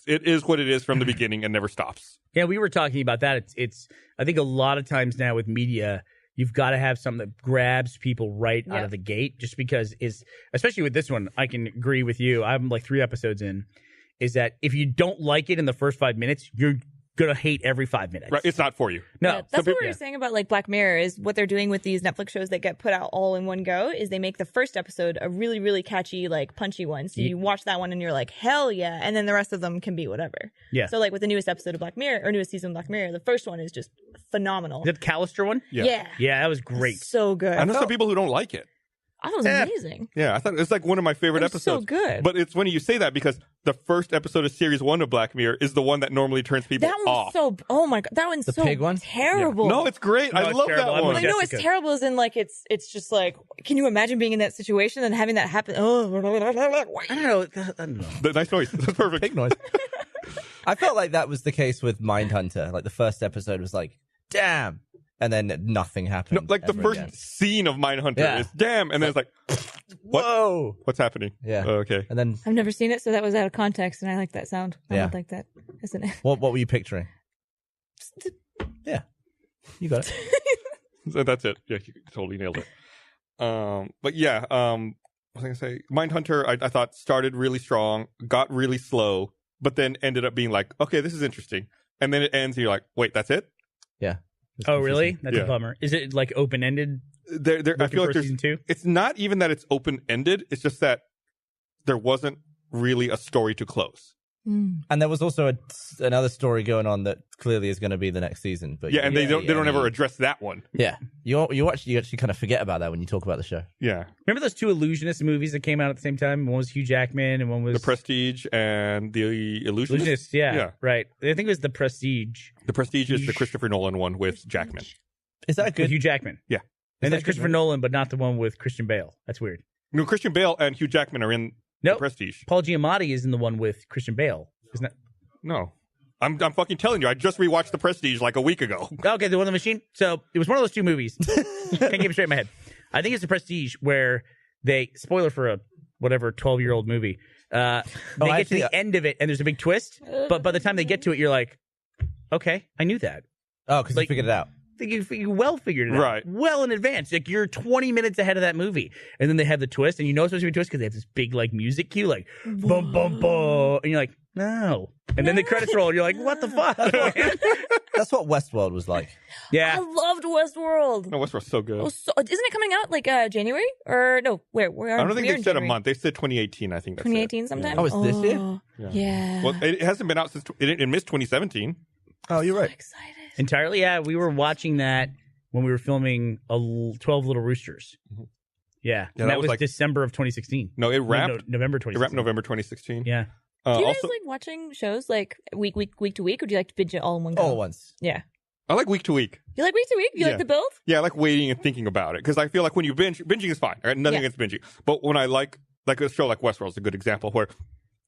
is what it is from the beginning and never stops.
Yeah, we were talking about that. It's I think a lot of times now with media, you've got to have something that grabs people right out
Yeah.
of the gate, just because especially with this one, I can agree with you. I'm like 3 episodes in, is that if you don't like it in the first 5 minutes, you're going to hate every 5 minutes.
Right? It's not for you.
No.
Yeah, that's what we
yeah.
were saying about like Black Mirror is what they're doing with these Netflix shows that get put out all in one go is they make the first episode a really, really catchy, like punchy one. So you watch that one and you're like, hell yeah. And then the rest of them can be whatever.
Yeah.
So like with the newest episode of Black Mirror or newest season of Black Mirror, the first one is just phenomenal.
Is that the Callister one?
Yeah.
Yeah, that was great.
So good.
I know some people who don't like it.
I thought it was
Yeah.
amazing.
Yeah, I thought it's like one of my favorite
It was so
episodes.
good.
But it's funny you say that because the first episode of series 1 of Black Mirror is the one that normally turns people
That one's
off.
so, oh my God, that one's
The
so
pig one?
terrible.
No, it's great.
No,
I
it's
love
terrible.
that
I'm
one.
with
I know it's
Jessica.
terrible as in like it's just like, can you imagine being in that situation and having that happen? Oh,
I don't know. I don't know.
The nice noise. That's perfect.
Big noise. I felt like that was the case with Mindhunter. Like the first episode was like, damn. And then nothing happened.
No, like the
ever
first
again.
scene of Mindhunter
Yeah.
is damn, and then it's like, what?
Whoa.
What's happening?
Yeah.
Oh, okay.
And then
I've never seen it, so that was out of context, and I like that sound. I
Yeah.
would like that, isn't it?
what were you picturing? Yeah. You got it.
So that's it. Yeah, you totally nailed it. But yeah, what was I gonna say? Mindhunter, I thought started really strong, got really slow, but then ended up being like, okay, this is interesting. And then it ends, and you're like, wait, that's it?
Yeah. It's
Oh, really?
confusing.
That's
Yeah.
a bummer. Is it like open ended?
I feel like there's
season 2.
it's not even that it's open ended. It's just that there wasn't really a story to close.
And there was also another story going on that clearly is going to be the next season. But
Yeah, and they don't ever address that one.
Yeah, you actually kind of forget about that when you talk about the show.
Yeah,
Remember those 2 Illusionist movies that came out at the same time? One was Hugh Jackman and one was
The Prestige and The Illusionist.
Illusionist. Yeah,
Yeah.
right. I think it was The Prestige
The Prestige is the Christopher Nolan one with Jackman.
Is that
with
good?
Hugh Jackman.
Yeah.
And
that
there's
good,
Christopher
right?
Nolan, but not the one with Christian Bale. That's weird.
No, Christian Bale and Hugh Jackman are in
Nope.
The Prestige.
Paul Giamatti is in the one with Christian Bale. Isn't that?
No, I'm fucking telling you. I just rewatched The Prestige like a week ago.
Okay, the one on the machine. So it was one of those 2 movies. Can't keep it straight in my head. I think it's The Prestige where they, spoiler for a whatever 12-year-old movie, they get to
actually,
the end of it and there's a big twist. But by the time they get to it, you're like, okay, I knew that.
Oh, because
like-
you figured it out.
I think you well figured it out.
Right.
Well in advance. Like you're 20 minutes ahead of that movie. And then they have the twist, and you know it's supposed to be a twist because they have this big like music cue, like bum bum bum. And you're like, no. And then the credits roll, and you're like, what the fuck?
That's what Westworld was like.
I
Yeah.
loved Westworld.
No, Westworld's so good.
Oh, isn't it coming out like January or no? Where?
I don't think they said a month. They said 2018. I think that's
2018 sometime.
Oh, it's this year?
Yeah.
Well, it hasn't been out since it missed 2017.
Oh, you're right.
Excited.
Entirely, yeah. We were watching that when we were filming 12 Little Roosters. Yeah.
Yeah,
And
that
that
was
was
like-
December of 2016.
No, it wrapped.
November
It
2016.
wrapped November 2016.
Yeah.
Do you guys
Also,
like watching shows like week to week, or do you like to binge it all in one go?
All at once.
Yeah.
I like week to week.
You like week to week? You like the build?
Yeah, I like waiting and thinking about it because I feel like when you binging is fine. Right? Nothing
Yeah.
against binging, but when I like a show like Westworld is a good example where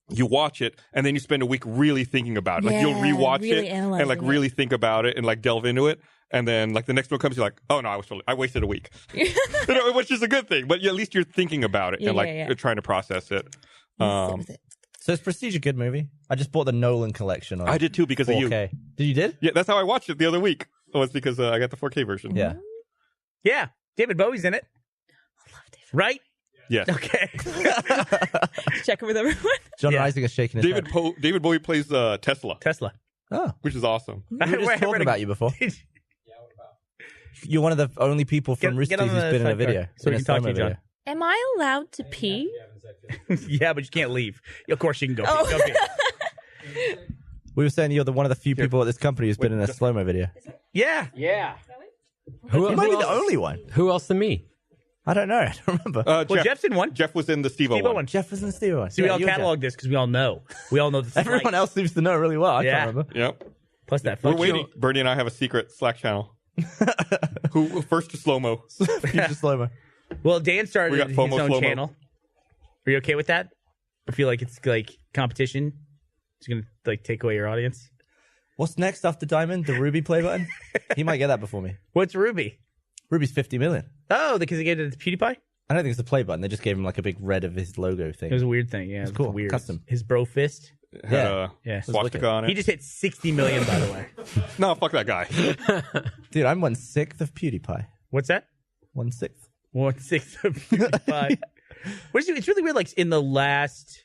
you watch it and then you spend a week really thinking about it. Like you'll
Yeah,
rewatch
really
it and like
analyzing it.
really think about it and like delve into it. And then like the next one comes, you're like, oh no, I wasted a week, which is a good thing. But at least you're thinking about it
Yeah,
and like
yeah.
you're trying to process it.
Sit with it.
So is Prestige a good movie? I just bought the Nolan collection on
I did too because of you.
4K. Did you did?
Yeah, that's how I watched it the other week. Oh, it's because I got the 4K version.
Yeah.
Yeah, David Bowie's in it. Right?
Yes.
Okay.
Check it with everyone.
John
Yeah.
Rising is shaking his head.
David Bowie plays Tesla,
Tesla.
Oh,
which is awesome.
we were just talking about you before. You're one of the only people from Rooster
get on
who's
the
been in a
sidecar
video.
so we
in a
can talk to
slow-mo
you, John.
video.
Am I allowed to pee?
Yeah, but you can't leave. Of course you can go.
Oh.
Go pee.
We were saying you're one of the few people at this company who's been in a slow-mo video.
Yeah.
Yeah.
You might be the only one.
Who else than me?
I don't know. I don't remember.
Well, Jeff's in one.
Jeff was in the Steve-O
Steve-O
one.
one.
Jeff was in the Steve one.
See, we all
you and Jeff.
catalog this because we all know. We all know this.
Everyone else seems to know really well. I
Yeah.
can't remember.
Yep.
Plus that.
We're
fuck
waiting.
you.
Bernie and I have a secret Slack channel. Who first to slow-mo?
Future slow-mo.
Well, Dan started
We got
his
FOMO,
own
slow-mo.
channel. Are you okay with that? I feel like it's like competition. It's gonna like take away your audience.
What's next after Diamond? The Ruby play button? He might get that before me.
What's Ruby?
Ruby's 50 million.
Oh, because they gave it to PewDiePie.
I don't think it's the play button. They just gave him like a big red of his logo thing.
It was a weird thing. Yeah, it was
cool.
Weird.
Custom.
His bro fist.
Had
Yeah.
Yeah.
a swastika on it.
He just hit 60 million, by the way.
No, fuck that guy.
Dude, I'm 1/6 of PewDiePie.
What's that?
1/6.
1/6 of PewDiePie. It's really weird. Like in the last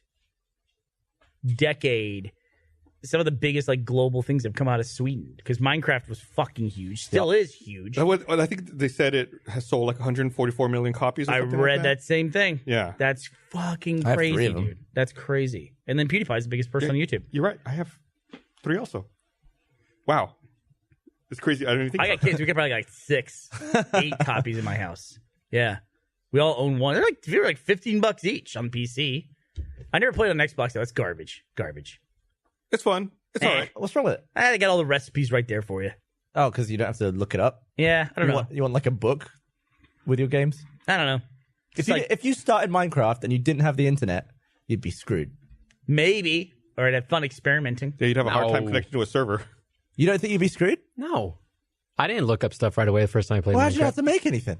decade, some of the biggest like global things have come out of Sweden because Minecraft was fucking huge. Still is huge.
I think they said it has sold like 144 million copies. Or
I
something
read
like
that same thing.
Yeah.
That's fucking
I have 3
crazy,
of them.
dude. That's crazy. And then PewDiePie's the biggest person on YouTube.
You're right. I have 3 also. Wow. It's crazy. I don't even think
I got kids. We got probably like 6, 8 copies in my house. Yeah. We all own one. They're like $15 each on PC. I never played on Xbox though. It's garbage.
It's fun. It's all right.
What's wrong with it?
They got all the recipes right there for you.
Oh, because you don't have to look it up?
Yeah, I don't know.
You want like a book with your games?
I don't know. It's
See,
like
if you started Minecraft and you didn't have the internet, you'd be screwed.
maybe, or I'd have fun experimenting.
Yeah, you'd have a hard time
No.
connecting to a server.
You don't think you'd be screwed?
No. I didn't look up stuff right away the first time I played
Why'd you have
Minecraft.
to make anything?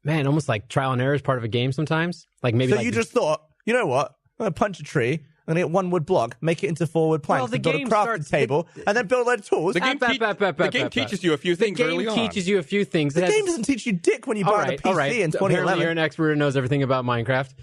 Man, almost like trial and error is part of a game sometimes. Like maybe
So
like
you just thought, you know what? I'm going to punch a tree. I'm going to get 1 wood block, make it into 4 wood planks,
the
and build a
game
crafting
starts-
table, and then build a load of tools.
The game, the game teaches you a few things
game
early on.
teaches you a few things.
The game doesn't teach you dick when you
all
buy
right,
the
all
PC
right.
in
Apparently
2011.
you're an expert who knows everything about Minecraft.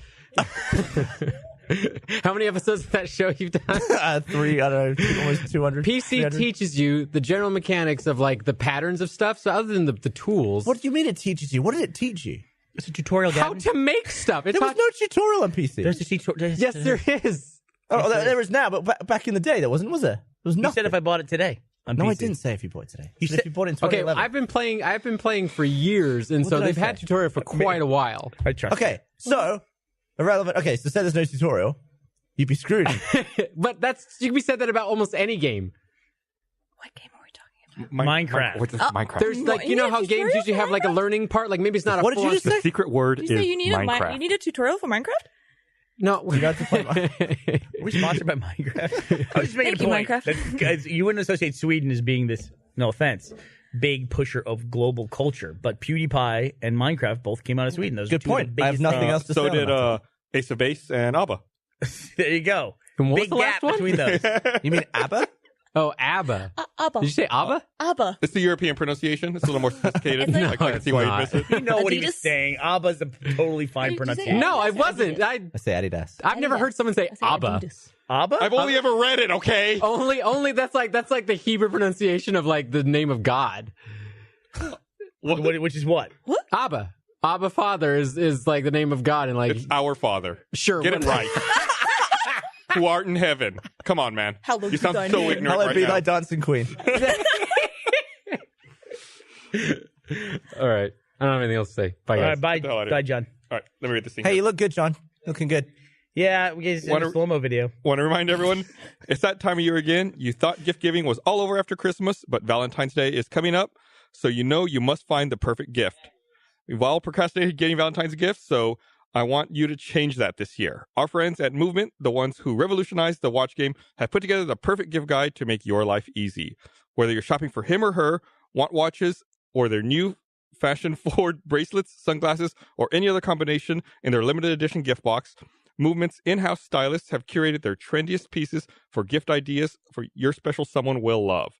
How many episodes of that show you've done?
3, I don't know, almost 200.
PC
300.
teaches you the general mechanics of like the patterns of stuff. So other than the tools,
What do you mean it teaches you? What did it teach you?
It's a tutorial.
how to make stuff. It
There was
taught-
no tutorial on PC.
There's a tutorial.
yes, there is.
Oh, there is now, but back in the day, there wasn't, was there? There was
You
nothing.
said if I bought it today. On
No,
PC.
I didn't say if you bought it today.
You
You said
said-
if you bought it in
Okay,
2011.
I've been playing for years, and
What
so
did I
they've had
say?
tutorial for quite a while.
I trust.
Okay, so irrelevant. Okay, so say there's no tutorial, you'd be screwed.
But you can be said that about almost any game.
What game are we talking about?
Minecraft.
What's this? Minecraft.
There's like you know
Yeah,
how games
tutorial
usually
for
have like a learning part. Like maybe it's not a.
What did you
full-on-
just say?
The secret word
Did you
is
say you need
Minecraft.
you need a tutorial for Minecraft?
No,
You got to play
Are we sponsored by Minecraft? I was just making
Thank
a
you,
point.
Minecraft.
that, guys, you wouldn't associate Sweden as being this, no offense, big pusher of global culture. But PewDiePie and Minecraft both came out of Sweden. Those
Good
are two of
point.
the
I have
biggest
nothing
things.
else to
So
say.
did Ace of Base and Abba.
There you go.
And what was
Big
the
gap
last one?
between those.
You mean ABBA?
Oh, ABBA.
Abba.
Did you say ABBA?
Abba.
It's the European pronunciation. It's a little more sophisticated.
It's like-
I can
it's
see why you
not.
miss it.
You know what he was
Adidas?
saying. Abba's a totally fine
What did you say?
pronunciation.
No, I wasn't.
I say Adidas.
I've never heard someone say ABBA.
Abba?
I've only ever read it. Okay.
Only that's like the Hebrew pronunciation of like the name of God.
Which is what?
Abba. Abba Father is like the name of God, and like
It's our Father.
sure
Get it
whatever.
right. Who art in heaven. Come on, man.
Hallowed
You sound
be thy
so
name.
ignorant
Hallowed
right
be
now.
thy dancing queen.
All right, I don't have anything else to say. Bye,
All
guys.
right, bye,
the hell outta
bye,
here.
John.
All right, let me read this thing.
Hey, you look good, John. Looking good.
Yeah, we guys did a slow-mo video.
Want to remind everyone, it's that time of year again. You thought gift giving was all over after Christmas, but Valentine's Day is coming up, so you know you must find the perfect gift. We've all procrastinated getting Valentine's gifts, so I want you to change that this year. Our friends at Movement, the ones who revolutionized the watch game, have put together the perfect gift guide to make your life easy. Whether you're shopping for him or her, want watches, or their new fashion-forward bracelets, sunglasses, or any other combination in their limited edition gift box, Movement's in-house stylists have curated their trendiest pieces for gift ideas for your special someone will love.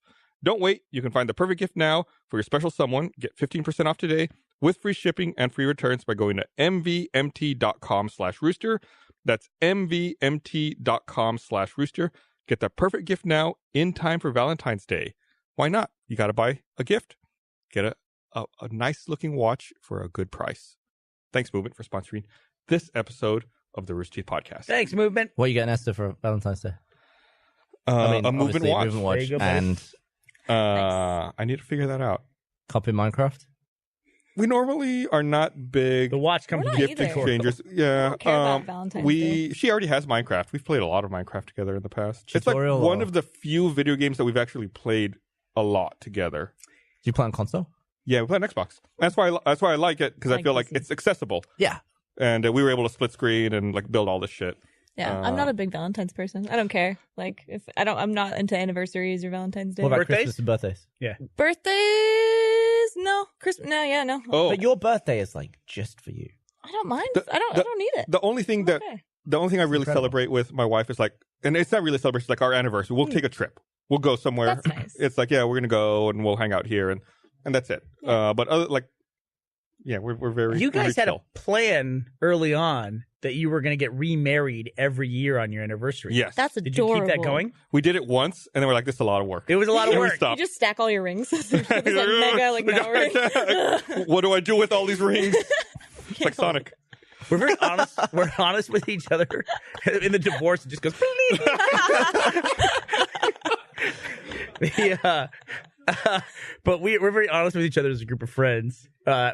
Don't wait. You can find the perfect gift now for your special someone. Get 15% off today with free shipping and free returns by going to mvmt.com/rooster. That's mvmt.com/rooster. Get the perfect gift now in time for Valentine's Day. Why not? You got to buy a gift. Get a nice-looking watch for a good price. Thanks, Movement, for sponsoring this episode of the Rooster Teeth Podcast.
Thanks, Movement.
What are you getting Esther for Valentine's Day?
A Movement watch.
Movement watch.
There you go,
And
I need to figure that out.
copy Minecraft.
We normally are not big
The watch comes
We're
with
not
gift
either.
exchangers. Yeah.
I don't care about Valentine's Day.
She already has Minecraft. We've played a lot of Minecraft together in the past.
Tutorial
it's like one
or-
of the few video games that we've actually played a lot together.
Do you play on console?
Yeah, we play on Xbox. That's why I like it, because I
like
feel like
PC.
it's accessible.
Yeah.
And we were able to split screen and like build all this shit.
Yeah, I'm not a big Valentine's person. I don't care. Like, if I'm not into anniversaries or Valentine's Day.
What about
Birthdays?
Christmas and birthdays?
Birthdays? No. Christmas? No. Yeah, no.
Oh,
But your birthday is like just for you.
I don't mind.
The-
I don't need it.
the only thing that
Okay.
the only thing I really
incredible.
celebrate with my wife is like, and it's not really a celebration, it's like our anniversary. We'll take a trip. We'll go somewhere.
That's nice.
It's like, yeah, we're gonna go and we'll hang out here, and that's it. But other we're very.
You guys
very
had a
chill.
plan early on that you were going to get remarried every year on your anniversary.
Yes,
That's
Did
adorable.
you keep that going?
we did it once, and then we're like, this is a lot of work.
It was a lot of
And we
work.
You
stopped.
just stack all your rings. It's like mega, like network.
What do I do with all these rings? It's like Sonic.
We're very honest. We're honest with each other. In the divorce, it just goes. But we're very honest with each other as a group of friends.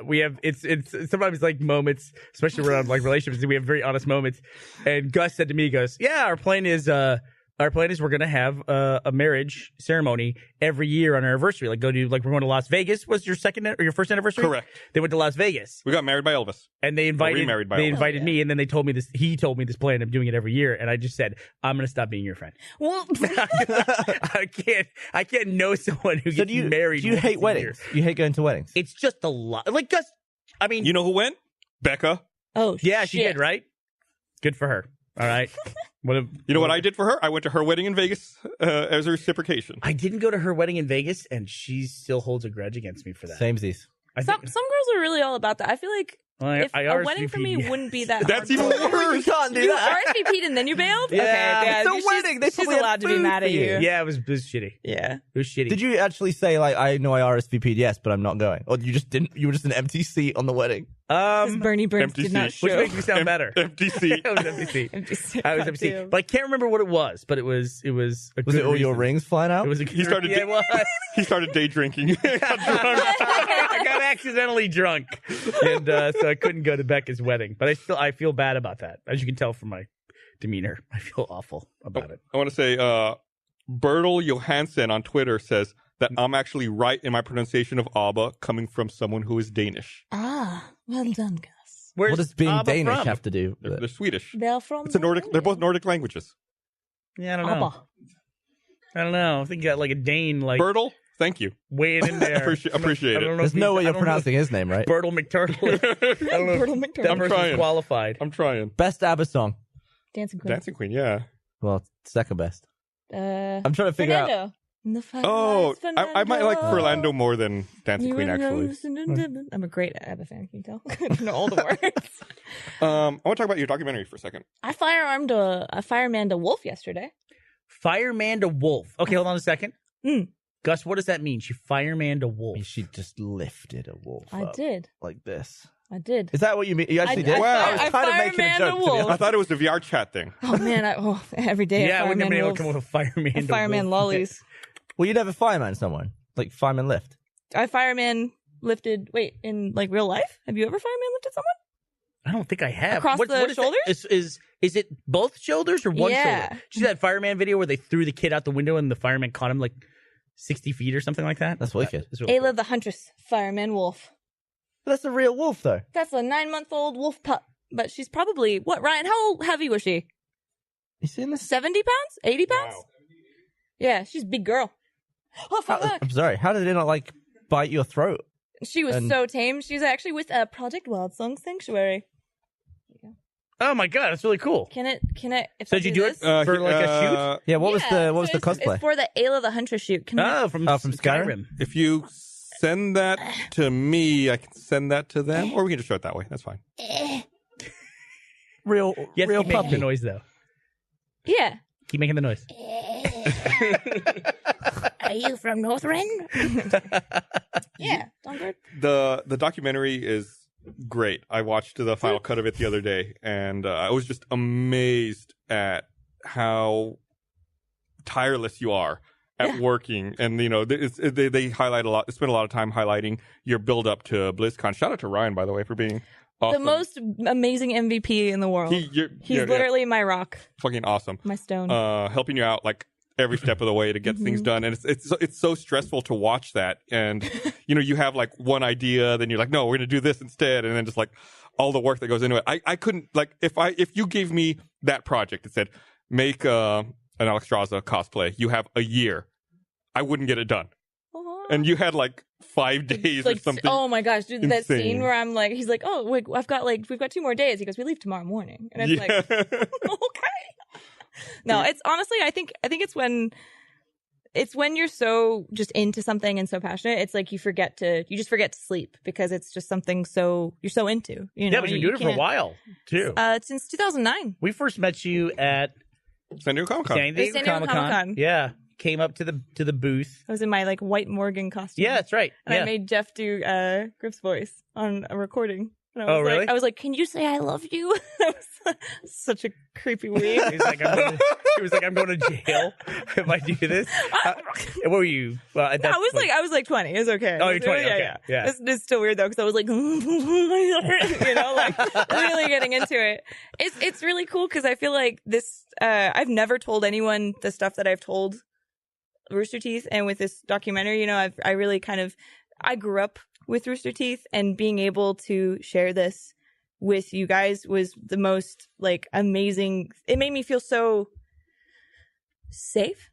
We have it's sometimes like moments, especially around like relationships. We have very honest moments. And Gus said to me, he goes, "Yeah, our plan is we're gonna have a marriage ceremony every year on our anniversary. Like we're going to Las Vegas. Was your second or your first anniversary?
Correct.
They went to Las Vegas
We got married by Elvis.
and they invited
remarried by all.
me, and then they told me this. He told me this plan of doing it every year, and I just said, I'm gonna stop being your friend.
Well,
I can't know someone who
So
gets
do you
married.
Do you
once
hate
a
weddings?
year.
You hate going to weddings?
It's just a lot. Like Gus, I mean,
You know who went? Becca.
oh,
yeah, she
shit.
did, right? Good for her. All right.
You know what I did for her? I went to her wedding in Vegas as a reciprocation.
I didn't go to her wedding in Vegas, and she still holds a grudge against me for that.
Samesies.
I
Some
think,
girls are really all about that. I feel like if a wedding for me
RSVP'd.
wouldn't be that.
That's
hard.
even worse.
You can't do
You
that.
RSVP'd and then you bailed?
Yeah.
Okay, yeah.
It's a
she's-
wedding. They
She's
probably had
allowed to be
food
mad
for
at you.
you.
Yeah, it was shitty.
Yeah.
It was shitty.
Did you actually say like I know I RSVP'd yes, but I'm not going, or you just didn't? You were just an empty seat on the wedding.
Because Bernie Burns
empty
did not
seat.
which
show.
makes me sound better.
FTC.
I was empty. I was empty.
Goddamn.
But I can't remember what it was. But it was a
Was
good
it all your
reason.
rings flying out?
It was a
He started.
Yeah, it was.
He started day drinking. Got drunk.
I got accidentally drunk, and so I couldn't go to Becca's wedding. But I feel bad about that, as you can tell from my demeanor. I feel awful about it.
I want to say, Bertel Johansson on Twitter says that I'm actually right in my pronunciation of Abba, coming from someone who is Danish.
Ah, well done, Gus.
Where's
What does being
Abba
Danish
from?
have to do with
They're
it?
Swedish.
They're from.
It's a Nordic. They're both Nordic languages.
Yeah, I don't know.
Abba.
I don't know. I think you got like a Dane like
Bertel, thank you.
weighing in there.
Appreciate
I don't
it.
know
There's
if
no
he's-
way
I
you're
don't know
pronouncing his name right.
if Bertel McTurtle. I don't know.
Bertel
If
McTurtle.
that
I'm
person's
trying.
qualified.
I'm trying.
Best ABBA song.
Dancing Queen.
Dancing Queen, yeah.
Well, second best.
I'm
I'm trying to figure out.
Fernando. In the
Oh,
firelight,
I might like
Fernando.
Fernando more than Dancing Queen, actually.
I'm a great ABBA fan. Can you tell? I don't know all the words.
I want to talk about your documentary for a second.
I firearmed a fireman to wolf yesterday.
Fireman to wolf. Okay, hold on a second.
Mm.
Gus, what does that mean? She fireman to wolf.
She just lifted a wolf
I
up
did.
like this.
I did.
Is that what you mean? You actually did?
Wow.
I was
I
kind of making a
fireman
joke.
a
To be
wolf.
I
honest.
thought it was the VR chat thing.
Oh man, every day
Yeah,
I
we've never
fireman
been able to
wolves.
come up with a fireman
I
to
fireman
wolf.
lollies.
Well, you never fireman someone like fireman lift.
I fireman lifted. Wait, in like real life, have you ever fireman lifted someone?
I don't think I have.
Across the
what is that?
shoulders?
Is Is it both shoulders or one
Yeah.
shoulder? Did you see that fireman video where they threw the kid out the window and the fireman caught him like 60 feet or something like that?
That's wicked.
It's really
Ayla the Huntress, fireman wolf.
But that's a real wolf, though.
That's a 9-month-old wolf pup. But she's probably, what, Ryan, how heavy was she?
You seen this?
70 pounds? 80 pounds? Yeah, she's a big girl. Oh, fuck.
I'm sorry. How did it not like bite your throat?
She was so tame. She's actually with Project Wild Song Sanctuary.
Oh my god, that's really cool.
Can it, if
So
I
did you do it
this?
for like a shoot?
Yeah. What was the
so
cosplay?
It's for the Ayla the Huntress shoot. Can I,
From
Skyrim?
If you send that to me, I can send that to them, or we can just show it that way. That's fine.
real
Yes,
real
keep making
puppy.
the noise though.
yeah.
Keep making the noise.
Are you from Northrend? Yeah, Songbird.
The documentary is great. I watched the final cut of it the other day, and I was just amazed at how tireless you are at working. And they highlight a lot. They spend a lot of time highlighting your build up to BlizzCon. Shout out to Ryan, by the way, for being awesome.
The most amazing MVP in the world.
He's
Literally my rock,
fucking awesome.
my stone.
Helping you out like every step of the way to get things done, and it's so stressful to watch that. And you have like one idea, then you're like, no, we're gonna do this instead, and then just like all the work that goes into it. I couldn't like if you gave me that project that said make an Alexstrasza cosplay, you have a year, I wouldn't get it done. And you had like 5 days
like,
or something.
oh my gosh, dude, that
insane.
scene where I'm like, he's like, oh, wait, we've got 2 more days. He goes, we leave tomorrow morning, and it's like, okay. No, it's honestly, I think it's when you're so just into something and so passionate, it's like you just forget to sleep because it's just something you're so into.
Yeah, but you've been doing it for a while too.
Since 2009.
We first met you at
San Diego Comic-Con.
San Diego
San Diego
Comic-Con.
Comic-Con.
Yeah, came up to the booth.
I was in my like white Morgan costume.
Yeah, that's right.
And
yeah.
I made Jeff do Griff's voice on a recording. And I was
Oh, really?
Like, I was like, can you say I love you? That was such a creepy week.
He was like, I'm going to jail if I do this. What were you? Well, at that
I was like 20. It's okay.
Oh, you're 20.
Yeah,
Okay. Yeah.
It's still weird though because I was like, like really getting into it. It's really cool because I feel like this. I've never told anyone the stuff that I've told Rooster Teeth, and with this documentary, I really I grew up with Rooster Teeth, and being able to share this with you guys was the most like amazing. It made me feel so safe,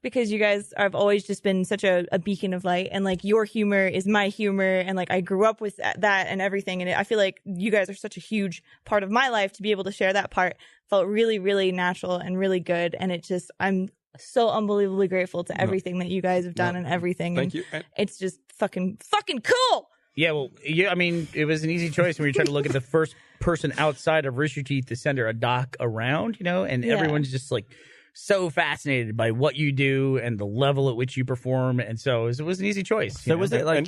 because you guys have always just been such a beacon of light, and like your humor is my humor, and like I grew up with that and everything, and I feel like you guys are such a huge part of my life. To be able to share that part felt really, really natural and really good, and I'm so unbelievably grateful to everything that you guys have done and everything.
Thank
and
you.
It's just fucking cool.
Yeah, well, I mean, it was an easy choice when you try to look at the first person outside of Rooster Teeth to send her a doc around, and everyone's just like so fascinated by what you do and the level at which you perform, and so it was an easy choice.
So was it like?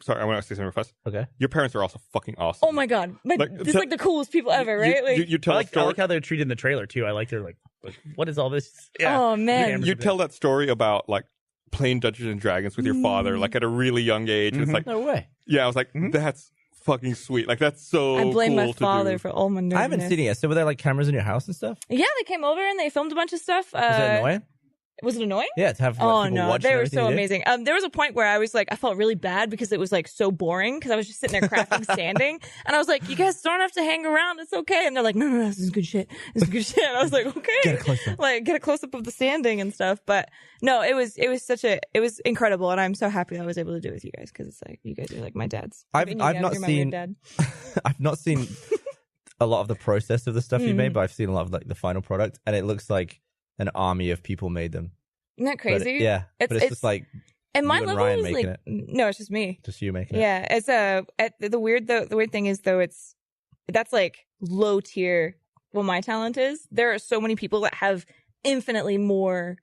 Sorry, I want to say something real fast.
Okay.
Your parents are also fucking awesome.
Oh my god, this is like the coolest people ever, right?
You tell
I
a
like
story.
how they're treated in the trailer too. I like they're like, what is all this?
Oh man,
You tell that story about like playing Dungeons and Dragons with your father, like at a really young age. And it's like,
No way.
yeah, I was like, that's fucking sweet. Like that's so.
I blame
cool
my
to
father
do.
for all my nerdiness.
I haven't seen it yet. So were there like cameras in your house and stuff?
Yeah, they came over and they filmed a bunch of stuff.
Was it annoying?
Was it annoying?
Yeah, to have like,
Oh
people
no,
watching
they were
everything
so
you did?
amazing. There was a point where I was like, I felt really bad because it was like so boring because I was just sitting there crafting sanding, and I was like, you guys don't have to hang around, it's okay. And they're like, no, this is good shit. This is good shit. And I was like, okay,
Get a close-up.
like get a close up of the sanding and stuff. But no, it was incredible, and I'm so happy I was able to do it with you guys because it's like you guys are like my dads.
I've
And you guys
not
are my
seen-
weird dad.
I've not seen a lot of the process of the stuff you made, but I've seen a lot of like the final product, and it looks like an army of people made them.
Isn't that
But
crazy?
yeah, but it's just like
and my
you and
level
Ryan
is
making
like
it.
no, it's just me.
Just you making it.
Yeah, it's the weird thing is though that's like low tier. What my talent is, there are so many people that have infinitely more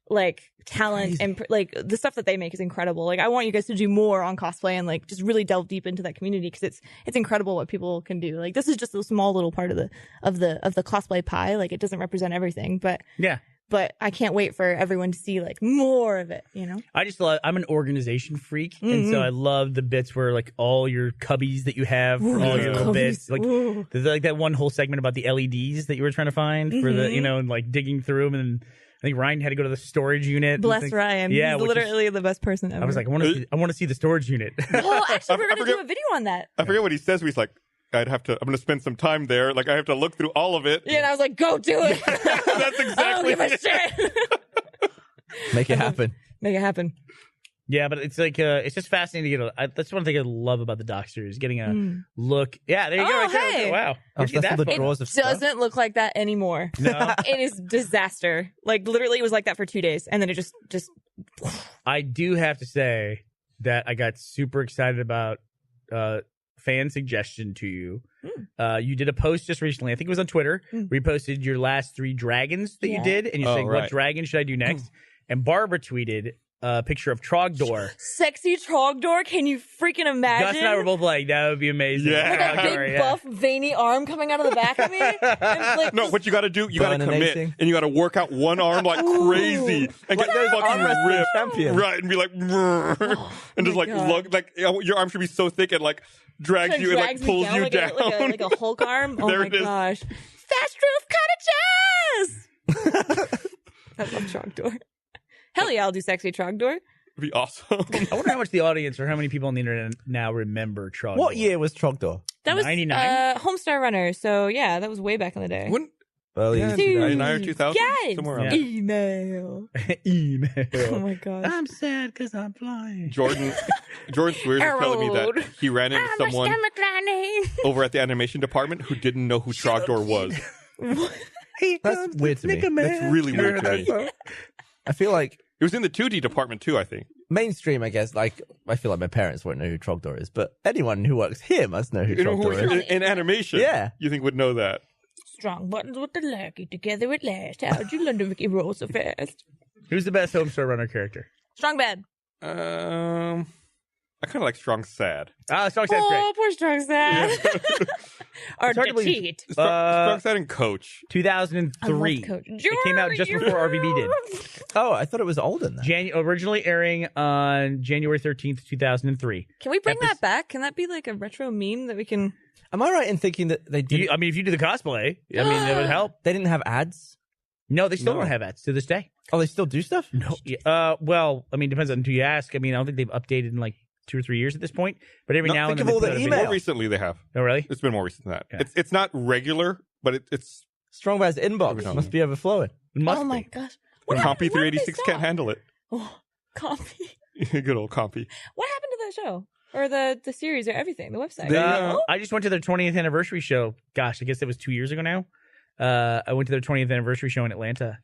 like talent and like the stuff that they make is incredible. Like I want you guys to do more on cosplay and like just really delve deep into that community because it's incredible what people can do. Like this is just a small little part of the cosplay pie. Like it doesn't represent everything, but
Yeah.
but I can't wait for everyone to see like more of it.
I'm an organization freak, and so I love the bits where like all your cubbies that you have for all your little bits. Like there's like that one whole segment about the LEDs that you were trying to find for the and like digging through them, and I think Ryan had to go to the storage unit.
Bless Ryan.
Yeah,
he's literally the best person ever.
I was like, I want to see the storage unit.
Well, actually, we're going to do a video on that.
I forget what he says. He's like, I'm going to spend some time there. Like, I have to look through all of it.
Yeah, and I was like, go do it.
That's exactly
I don't give a shit.
Make it happen.
Make it happen.
Yeah, but it's like it's just fascinating to get. That's one thing I love about the doc series, getting a look. Yeah, there you go. Right there.
Hey.
Wow, where'd you
That's
get
all
that
the
from?
drawers of
It
stuff.
doesn't look like that anymore.
No,
It is disaster. Like literally, it was like that for 2 days, and then it just.
I do have to say that I got super excited about fan suggestion to you. You did a post just recently. I think it was on Twitter. Reposted your last 3 dragons that you did, and you're saying,
right.
"What dragon should I do next?" And Barbara tweeted a picture of Trogdor.
Sexy Trogdor, can you freaking imagine?
Gus and I were both like, "That would be amazing."
Yeah.
Like a
Trogdor,
big, buff, veiny arm coming out of the back of me. And like,
No, what you got to do, you got to commit,
Burning.
and you got to work out one arm like crazy, and get
those arm
fucking
wrestling
ripped,
champions.
right, and be like, and just like
God.
look, like your arm should be so thick it like drags
it
you and like
drags me
pulls
down
you
like
down.
like a Hulk arm. Oh
There
my
it is.
gosh. Fast roof cottages! I love Trogdor. Hell yeah, I'll do sexy Trogdor.
It'd be awesome.
I wonder how much the audience or how many people on the internet now remember Trogdor.
What year was Trogdor?
That was
99?
Homestar Runner, so yeah, that was way back in the day.
Wouldn't
Early
Yeah,
2000s.
99 or 2000?
Guys,
Somewhere around
Yeah.
email.
Email.
Oh my gosh.
I'm sad because I'm flying.
Jordan Swears was telling me that he ran into someone over at the animation department who didn't know who Trogdor was.
That's weird to me.
That's really weird to me.
I feel like
It was in the 2D department too, I think.
mainstream, I guess, like, I feel like my parents won't know who Trogdor is, but anyone who works here must know who Trogdor is.
In animation,
Yeah.
you think would know that.
Strong buttons with the lucky together at last. How'd you learn to make it roll so fast?
Who's the best Homestar Runner character?
Strong bad.
I kind of like Strong Sad.
Strong Sad's great.
Oh, poor Strong sad. Or
It's hard to believe.
cheat.
Strong Sad and Coach.
2003.
Coach.
It came out just before RVB did.
Oh, I thought it was older than that.
Originally airing on January 13th, 2003.
Can we bring that back? Can that be like a retro meme that we can?
Am I right in thinking that they didn't,
If you do the cosplay, I mean, it would help.
they didn't have ads?
No, they still
No.
don't have ads to this day.
Oh, they still do stuff?
No. Well, I mean, depends on who you ask. I mean, I don't think they've updated in like 2 or 3 years at this point. But every
No,
now and
think
then
of
they
all
put
the
out a video.
emails.
More recently, they have.
Oh, really?
It's been more recent than that.
Yeah.
It's not regular, but it's
Strong Bad's inbox
Every
must be overflowing.
It must
Oh my
be.
gosh.
Compy
happened- why did
386
they
can't
stop?
handle it.
Oh, copy.
Good old Compy.
What happened to that show? Or the series or everything? The website?
They,
I just went to their 20th anniversary show. Gosh, I guess it was 2 years ago now. I went to their 20th anniversary show in Atlanta.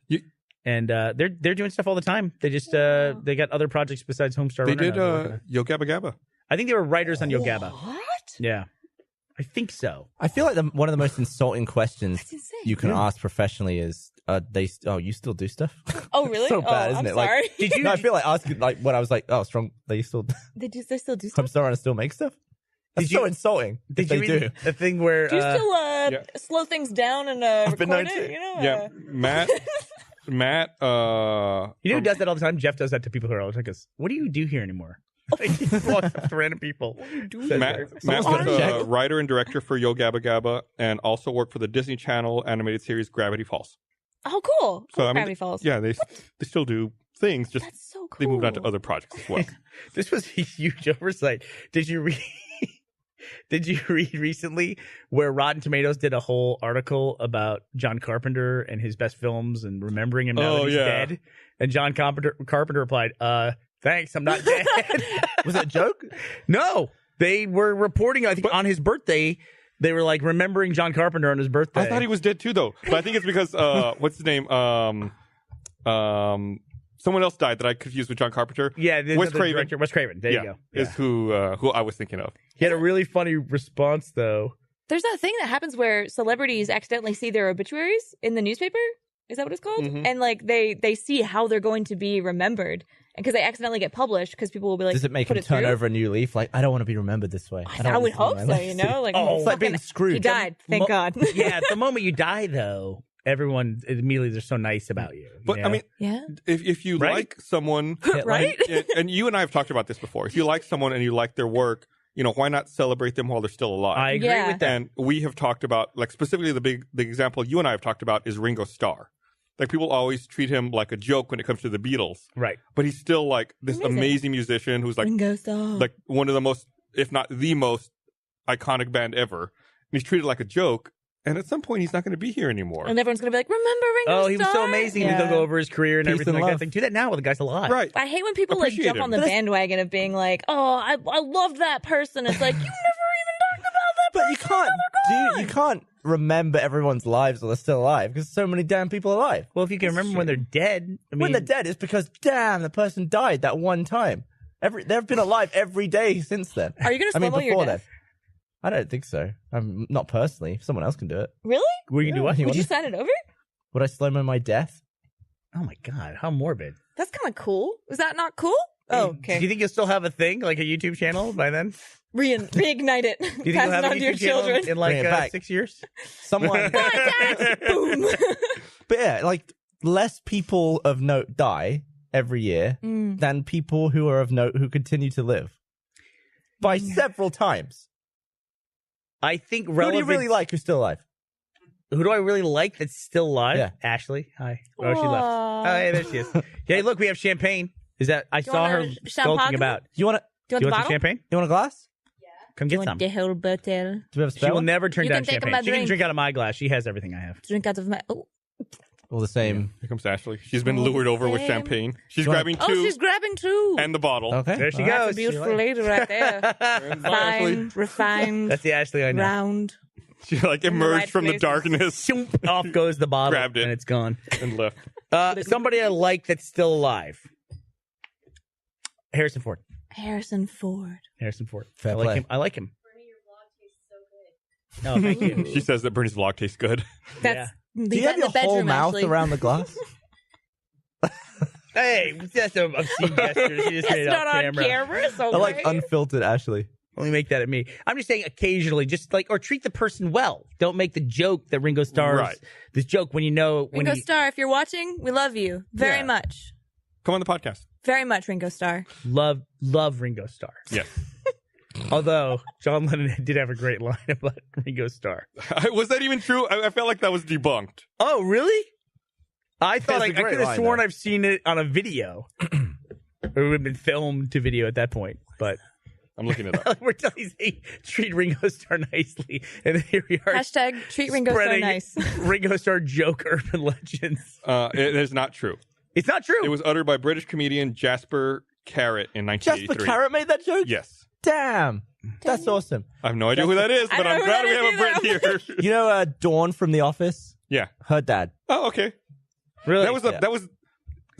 And they're doing stuff all the time. They just they got other projects besides Homestar
They
Runner
did
now.
Yo Gabba Gabba.
I think they were writers on Yo Gabba.
What?
Yeah. I think so.
I feel like one of the most insulting questions
That's insane.
you can ask professionally is, you still do stuff?
Oh, really?
So bad, isn't
I'm
it? Like,
sorry.
Did you?
No, I feel like asking, like, when I was like, Strong, they still,
they still do stuff?
Homestar Runner still make stuff? That's
Did you-
so insulting.
Did
if
you
they
read
do.
the thing where
Do you still
yeah.
slow things down and
I've been
record
known
it?
to.
You know?
Yeah, Matt.
you know who does that all the time? Jeff does that to people who are all like, "What do you do here anymore?" Like, he walks up to random people.
Matt was a writer and director for Yo Gabba Gabba and also worked for the Disney Channel animated series Gravity Falls.
Oh, cool.
So I mean,
Gravity Falls.
Yeah, they still do things. Just
That's so cool.
they moved on to other projects as well.
This was a huge oversight. Did you read? Did you read recently where Rotten Tomatoes did a whole article about John Carpenter and his best films and remembering him now that he's dead? And John Carpenter replied, "Thanks, I'm not dead."
Was it a joke?
No, they were reporting. I think on his birthday, they were like remembering John Carpenter on his birthday.
I thought he was dead too, though. But I think it's because what's his name? Someone else died that I confused with John Carpenter.
Yeah,
Wes Craven.
Director, Wes Craven. There you go.
Is who I was thinking of.
He had a really funny response though.
There's that thing that happens where celebrities accidentally see their obituaries in the newspaper. Is that what it's called?
Mhm.
And like they see how they're going to be remembered, and because they accidentally get published, because people will be like,
Does it make
put
him turn
through?
over a new leaf? Like, I don't want to be remembered this way.
I,
don't want
would
this to be
hope
my
so.
legacy.
You know, like
Oh,
It's like being
He
Scrooge.
died. Thank God.
Yeah, the moment you die though, everyone immediately they're so nice about you.
But
you
I
know?
mean,
Yeah.
if you
Right?
like someone,
Right?
and you and I have talked about this before, if you like someone and you like their work, why not celebrate them while they're still alive?
I agree
Yeah.
with that.
And we have talked about, like, specifically the example you and I have talked about is Ringo Starr. Like, people always treat him like a joke when it comes to the Beatles,
Right.
but he's still like this
Amazing.
amazing musician who's like
Ringo Starr.
like one of the most, if not the most, iconic band ever. And he's treated like a joke. And at some point, he's not going to be here anymore.
And everyone's gonna be like, "Remember Ringo Starr?"
Oh, he was so amazing.
Yeah.
They'll go over his career and
Peace
everything
and
like
love.
that. They do that now with the guy's alive.
Right.
I hate when people like
Appreciate
jump
him.
on the bandwagon of being like, "Oh, I loved that person." It's like you never even talked about that
But you can't you can't remember everyone's lives while they're still alive because so many damn people alive.
Well, if you can remember when they're dead, I mean,
When they're dead, it's because damn the person died that one time. They've been alive every day since then.
Are you gonna
I mean,
slow-mo your
before
death?
then. I don't think so. Not personally. Someone else can do it.
Really?
we can do what?
You
Would you
want-
sign it over?
Would I slow mo my death?
Oh my god, how morbid!
That's kind of cool. Is that not cool? Oh,
Do
okay.
you think you'll still have a thing like a YouTube channel by then?
Reignite it.
Do you think
Pass
you'll
it
have a
on to your
YouTube channel
children.
in like
Bring it back.
6 years?
Someone.
Boom.
But yeah, like less people of note die every year
Mm.
than people who are of note who continue to live by several times.
I think
Who do you
relevant.
really like who's still alive?
Who do I really like that's still alive?
Yeah.
Ashley. Hi. Oh, she left.
Aw.
Oh, yeah, there she is. Hey, look, we have champagne. Is that I
Do you
saw
want
her
a
skulking
champagne?
about?
You want to?
Do you
You
want
want
the
some
bottle?
champagne?
You want a glass?
Come
Do you
get
want
some.
the whole bottle?
Do we have a
She
spare
will
one?
never turn
You
down
can take
champagne.
my
She can
drink.
drink out of my glass. She has everything I have.
Drink out of my. Oh,
All the same.
Here comes Ashley. She's been lured over with
Same.
champagne. She's
You want-
grabbing
oh,
two
she's grabbing two.
and the bottle.
Okay.
There she
All right.
goes.
That's a beautiful lady right there.
And Ashley,
Fine, refined,
That's the Ashley I know.
round.
she like
the
emerged
right
from the
places.
darkness
Shoop, off goes the bottle,
Grabbed it.
and it's gone.
and left.
Somebody I like that's still alive. Harrison Ford.
Harrison Ford.
Harrison Ford.
Fair
I like
play.
him. I like him. Oh, thank you.
She says that Bernie's vlog tastes good.
That's
Do
leave
you
that
have
in the
your whole
bedroom,
mouth
Ashley.
around the glass?
Hey, that's an obscene gesture. She just made
It's
it
not
off
on
camera.
camera. It's okay.
I like unfiltered Ashley.
Only make that at me. I'm just saying occasionally, just like, or treat the person well. Don't make the joke that Ringo Starr's
Right.
this joke when you know when
Ringo
he
Starr, if you're watching, we love you very
Yeah.
much.
Come on the podcast.
Very much, Ringo Starr.
love Ringo Starr.
Yes.
Although John Lennon did have a great line about Ringo Starr.
Was that even true? I felt like that was debunked.
Oh, really? I thought
It's a
I
great
could have
line,
sworn
though.
I've seen it on a video. Or it would have been filmed to video at that point. But
I'm looking it up.
we're telling you, hey, treat Ringo Starr nicely. And then here we are.
Hashtag treat Ringo Starr
spreading
nice.
Ringo Starr joke urban legends.
It is not true.
It's not true.
It was uttered by British comedian Jasper Carrot in 1983.
Jasper Carrot made that joke?
Yes.
Damn. That's awesome.
I have no idea who that is,
I
but
don't
I'm
know
glad
who
we
that
have a
is
Brit here.
You know Dawn from The Office?
Yeah.
Her dad.
Oh, okay.
really?
That was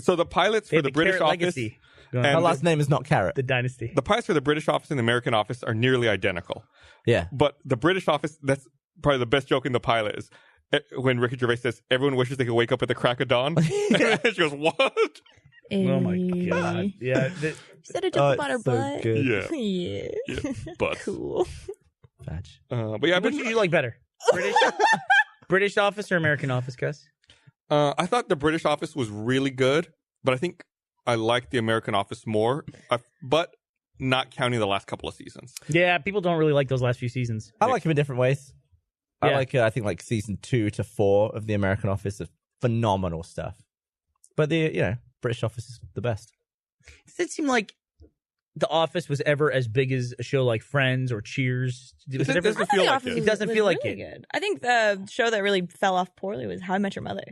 so the pilots
They
for
had
the British
Carrot
office
Legacy.
and
Her last name is not Carrot.
The Dynasty.
the pilots for the British office and the American office are nearly identical.
Yeah.
But the British office, that's probably the best joke in the pilot is when Ricky Gervais says, "Everyone wishes they could wake up at the crack of dawn." She goes, "What?"
Oh my god. Yeah.
Said it
Oh,
about her
it's so
butt.
good.
Yeah.
Yeah.
Yeah. But
Cool.
Fudge.
but yeah, I've
Which
been,
did you like better? British Office or American Office, Gus?
I thought the British office was really good, but I think I liked the American office more. But not counting the last couple of seasons.
Yeah, people don't really like those last few seasons.
I like him in different ways.
Yeah.
I like, I think, like season 2 to 4 of The American Office are phenomenal stuff. But the, British Office is the best.
Does it seem like The Office was ever as big as a show like Friends or Cheers? Was it ever?
doesn't feel
The
like
Office
it.
It doesn't feel like
really
it.
good. I think the show that really fell off poorly was How I Met Your Mother.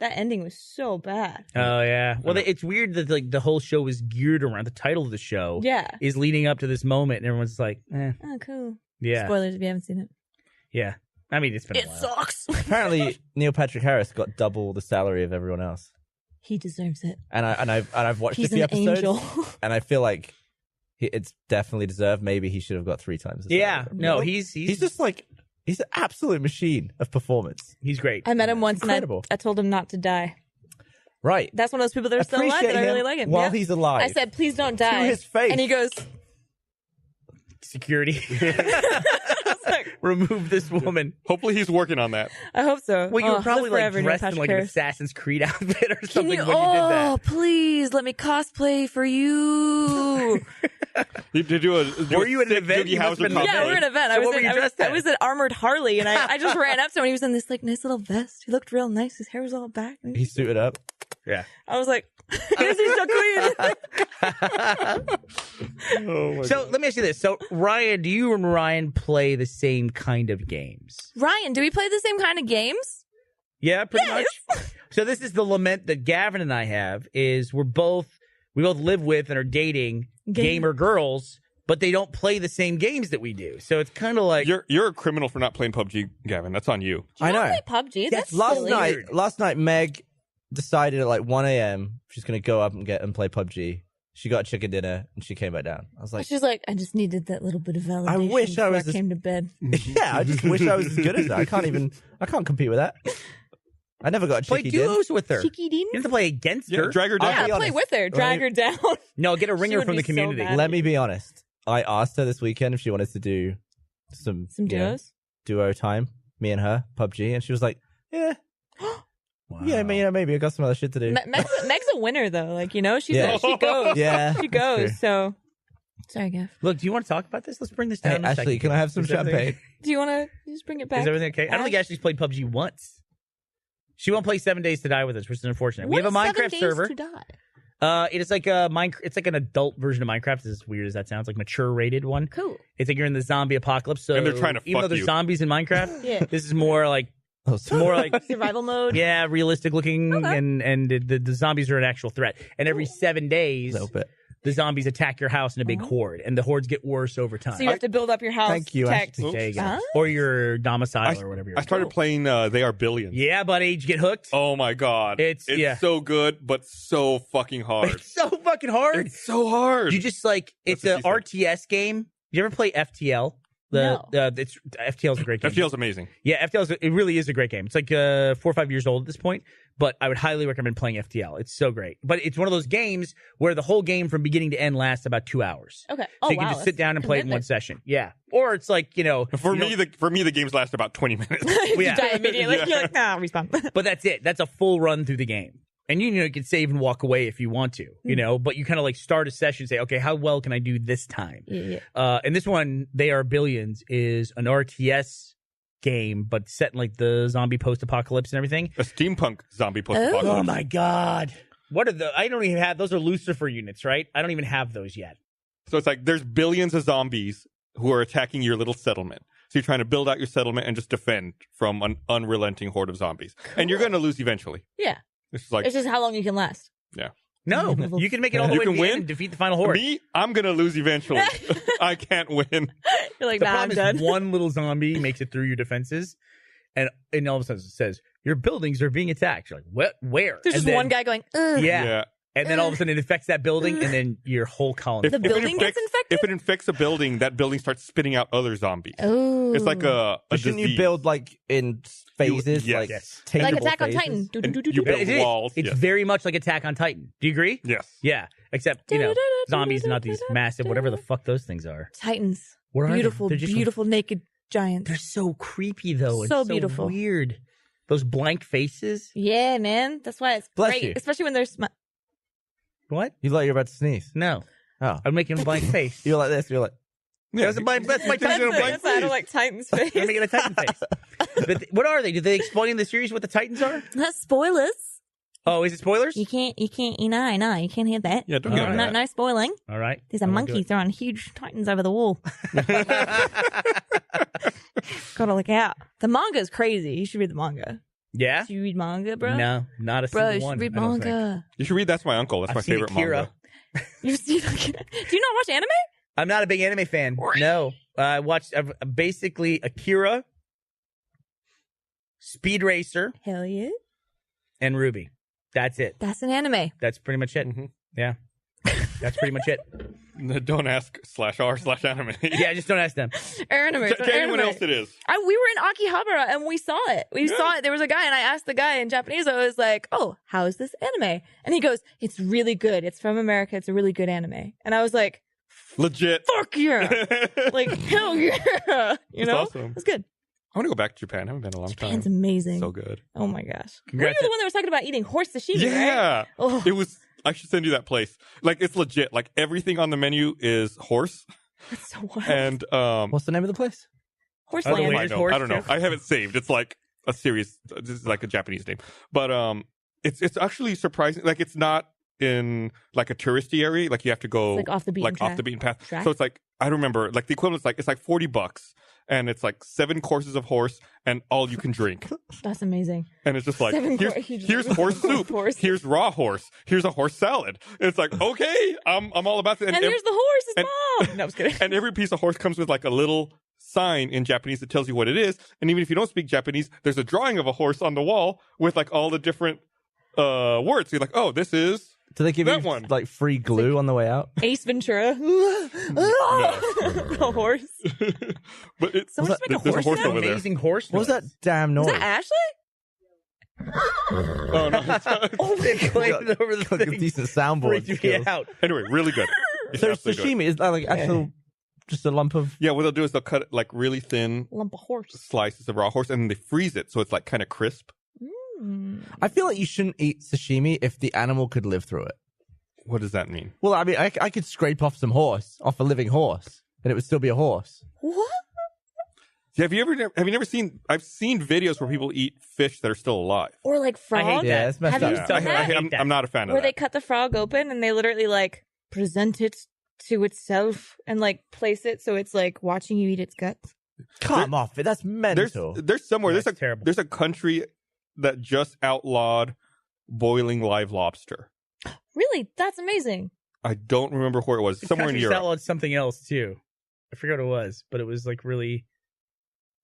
That ending was so bad.
Oh yeah. Well, it's weird that like the whole show is geared around the title of the show.
Yeah.
Is leading up to this moment, and everyone's like,
Oh, cool.
yeah,
Spoilers if you haven't seen it.
yeah. I mean, it's been a
It
while.
sucks.
Apparently, Neil Patrick Harris got double the salary of everyone else.
He deserves it.
And I've watched
He's
a few
an
episodes,
angel.
and I feel like it's definitely deserved. Maybe he should have got 3 times. The
Yeah.
salary.
No, he's
He's an absolute machine of performance.
he's great.
I met him once
Incredible.
and I told him not to die.
Right.
That's one of those people that are still alive
Appreciate
that I really
him
like him.
while
Yeah.
he's alive.
I said, please don't die.
his face.
And he goes,
Security.
I was
remove this woman.
Hopefully he's working on that.
I hope so.
Well, you were probably
live
like
forever,
dressed
Neil
in
Patrick
like an
Harris.
Assassin's Creed outfit or
Can
something
you?
when you did that.
Oh, please let me cosplay for you.
You do a
Were you at an
sick
event?
Doogie
You must've
Howser
been-
cosplay.
Yeah, we're at an event.
So what were you dressed
I
as?
was an armored Harley, and I just ran up to him. And he was in this like nice little vest. He looked real nice. His hair was all back.
He suited up.
Yeah.
I was like, "Yes, he's so clean."
Oh my
So let me ask you this. So Ryan, do you and Ryan play the same kind of games?
Ryan, do we play the same kind of games?
Yeah, pretty much. So this is the lament that Gavin and I have is we both live with and are dating gamer girls, but they don't play the same games that we do. So it's kind of like
You're a criminal for not playing PUBG, Gavin. That's on you.
I know.
Play PUBG. That's
Last
silly.
night, Meg decided at like 1 a.m. she's gonna go up and play PUBG. She got chicken dinner and she came back down. I was like,
She's like, I just needed that little bit of validation.
I wish I
before
was
I came to bed.
yeah, I just wish I was as good as her. I can't compete with that. I never got a
play
chicky din.
duos with her.
Cheeky Dean?
You have to play against
Yeah,
her.
drag her down.
I'll be
Yeah, play
honest.
with her. Drag her down.
No, get a ringer
would
from the
be so
community.
mad.
Let me be honest. I asked her this weekend if she wanted to do some
duos?
duo time, me and her, PUBG, and she was like, yeah.
Wow.
Yeah, maybe I got some other shit to do.
Meg's a winner though. Like, you know, she's
Yeah.
she goes.
Yeah,
She
that's
goes.
true.
So sorry, Gav.
Look, do you want to talk about this? Let's bring this
Hey,
down. in a
Ashley,
second.
can I have some
Is everything-
champagne?
Do you want to just bring it back?
Is everything okay? I don't think Ashley's played PUBG once. She won't play 7 Days to Die with us, which is unfortunate.
What
We have a
is 7
Minecraft
days
server.
to die?
It is like a it's like an adult version of Minecraft. As weird as that sounds, like mature rated one.
Cool.
It's like you're in the zombie apocalypse. So
And they're trying to
even though
fuck
there's
you.
zombies in Minecraft,
Yeah.
this is more like
Oh,
more like
Survival mode.
yeah, realistic looking,
Okay.
and the zombies are an actual threat. And every 7 days,
a little bit.
the zombies attack your house in a big horde, and the hordes get worse over time.
So you have to build up your house.
Thank you,
protect.
Ashley.
There you go.
Huh?
Or your domicile or whatever.
I started playing They Are Billions.
Yeah, buddy, did you get hooked?
Oh my god.
It's- yeah.
so good, but so fucking hard.
It's so fucking hard.
It's so hard.
You just like it's
That's
a
what she
RTS game. You ever play FTL?
No.
It's FTL is a great game.
That feels amazing.
Yeah, FTL it really is a great game. It's like 4 or 5 years old at this point, but I would highly recommend playing FTL. It's so great. But it's one of those games where the whole game from beginning to end lasts about 2 hours.
Okay.
So
Oh,
you can
wow,
just sit
that's
down and play it in one
commitment.
session. Yeah. Or it's like,
For me, the games last about 20 minutes.
You
Yeah.
die immediately.
Yeah.
You're like, nah, respawn.
but that's it. That's a full run through the game. And you can save and walk away if you want to, but you kind of like start a session and say, okay, how well can I do this time?
Yeah.
And this one, They Are Billions, is an RTS game, but set in like the zombie post-apocalypse and everything.
A steampunk zombie post-apocalypse.
Oh my god! What are I don't even have those. Are Lucifer units, right? I don't even have those yet.
So it's like there's billions of zombies who are attacking your little settlement. So you're trying to build out your settlement and just defend from an unrelenting horde of zombies. And you're going to lose eventually.
Yeah.
It's just like
It's just how long you can last.
No, you can make it all the
You
way to
can
the
win?
end and defeat the final horde.
me, I'm going to lose eventually. I can't win.
You're like,
The
nah, I'm
problem
done.
is one little zombie makes it through your defenses, and all of a sudden it says your buildings are being attacked. You're like, what? Where?
There's
And
just
then-
one guy going, ugh.
Yeah. And then all of a sudden it infects that building, and then your whole colony.
The building gets infected?
If it infects a building, that building starts spitting out other zombies.
Oh.
It's like a
But shouldn't you
disease.
build like in phases,
yes.
like
Yes.
like
tangible
Attack on
phases?
Titan. Do, do,
And
do, do,
you
do.
build
It is.
walls.
It's
yes.
very much like Attack on Titan. Do you agree?
Yes.
Yeah. Except, zombies, not these massive, whatever the fuck those things are.
Titans.
What are they?
Beautiful,
They're just-
beautiful naked giants.
They're so creepy, though.
So
and
beautiful.
Weird. Those blank faces.
Yeah, man. That's why it's
Bless
great.
you.
Especially when they're
What?
You like you're about to sneeze.
No.
Oh,
I'm making a blank face.
you're like this. You're like
That's my Titan
a blank
face.
I don't like Titan's face.
I'm making a Titan face. But what are they? Did they explain in the series what the Titans are?
Not spoilers.
Oh, is it spoilers?
You can't, no, you can't hear that.
Yeah, don't get
Alright.
into
No,
that.
no spoiling.
All right.
There's a
I won't do
monkey
it.
throwing huge Titans over the wall. Gotta look out. The manga is crazy. You should read the manga.
Yeah?
Do you read manga, bro?
No, not a
Bro,
single
you should
one.
read
I don't think.
manga.
You should read That's My Uncle. That's
I've
my
seen
favorite
Akira.
manga.
You see, do you not watch anime?
I'm not a big anime fan. No. I watched basically Akira, Speed Racer,
Hell yeah.
and Ruby. That's it.
That's an anime.
That's pretty much it.
Mhm.
Yeah. That's pretty much it.
Don't ask /r/anime.
Yeah, just don't ask them.
Anime. it's an
To anyone
anime.
else, it is.
We were in Akihabara and we saw it. We saw it. There was a guy and I asked the guy in Japanese, I was like, oh, how is this anime? And he goes, it's really good. It's from America. It's a really good anime. And I was like,
Legit.
fuck yeah, like hell yeah, you know,
awesome.
it's good.
I want to go back to Japan. I haven't been in a long
Japan's
time.
amazing.
So good.
Oh my gosh.
Congrats.
You're the one that was talking about eating horse sashimi, right?
Yeah.
Oh.
It was. I should send you that place. Like it's legit. Like everything on the menu is horse.
That's so wild.
And
What's the name of the place?
Horse
Oh, the
land.
waiter's
I
horse
don't know.
too?
I have it saved. It's like a series. This is like a Japanese name, but it's actually surprising. Like it's not in like a touristy area. Like you have to go
It's like off the beaten
off the beaten path.
track.
So it's like I remember like the equivalent's like it's like $40, and it's like 7 courses of horse and all you can drink.
That's amazing.
And it's just like
7
here's,
course- you just
here's
love
horse soup,
horse.
here's raw horse, here's a horse salad. And it's like okay, I'm all about it.
And here's the horse, his
and-
mom. No, I was kidding.
And every piece of horse comes with like a little sign in Japanese that tells you what it is. And even if you don't speak Japanese, there's a drawing of a horse on the wall with like all the different words. So you're like, oh, this is
Do they give
That
you
one.
like free glue on the way out?
Ace Ventura. The horse.
but it's
Someone just make a
there's
horse
a horse
sound?
over there.
Amazing horse.
What was that damn noise?
Is that Ashley?
Oh no. it's not.
Oh, they claimed over the
Got a
thing.
decent soundboard.
Freaked me
skills.
out.
Anyway, really good. It's
So
absolutely good.
sashimi is that like actual, just a lump of?
Yeah, what they'll do is they'll cut it like really thin
Lump of horse.
slices of raw horse and then they freeze it so it's like kind of crisp.
Mm.
I feel like you shouldn't eat sashimi if the animal could live through it.
What does that mean?
Well, I mean, I could scrape off some horse, off a living horse, and it would still be a horse.
What?
Yeah, have you never seen? I've seen videos where people eat fish that are still alive.
Or like frog?
hate
Yeah,
that.
it's messed
Have
up.
you
Yeah,
done that?
I'm not a fan of
Where they
that.
cut the frog open and they literally like present it to itself and like place it so it's like watching you eat its guts.
Come off it. That's mental.
There's somewhere
That's terrible.
there's a country that just outlawed boiling live lobster.
Really? That's amazing.
I don't remember where it was. Somewhere in
Countries
Europe.
outlawed something else too. I forget what it was, but it was like really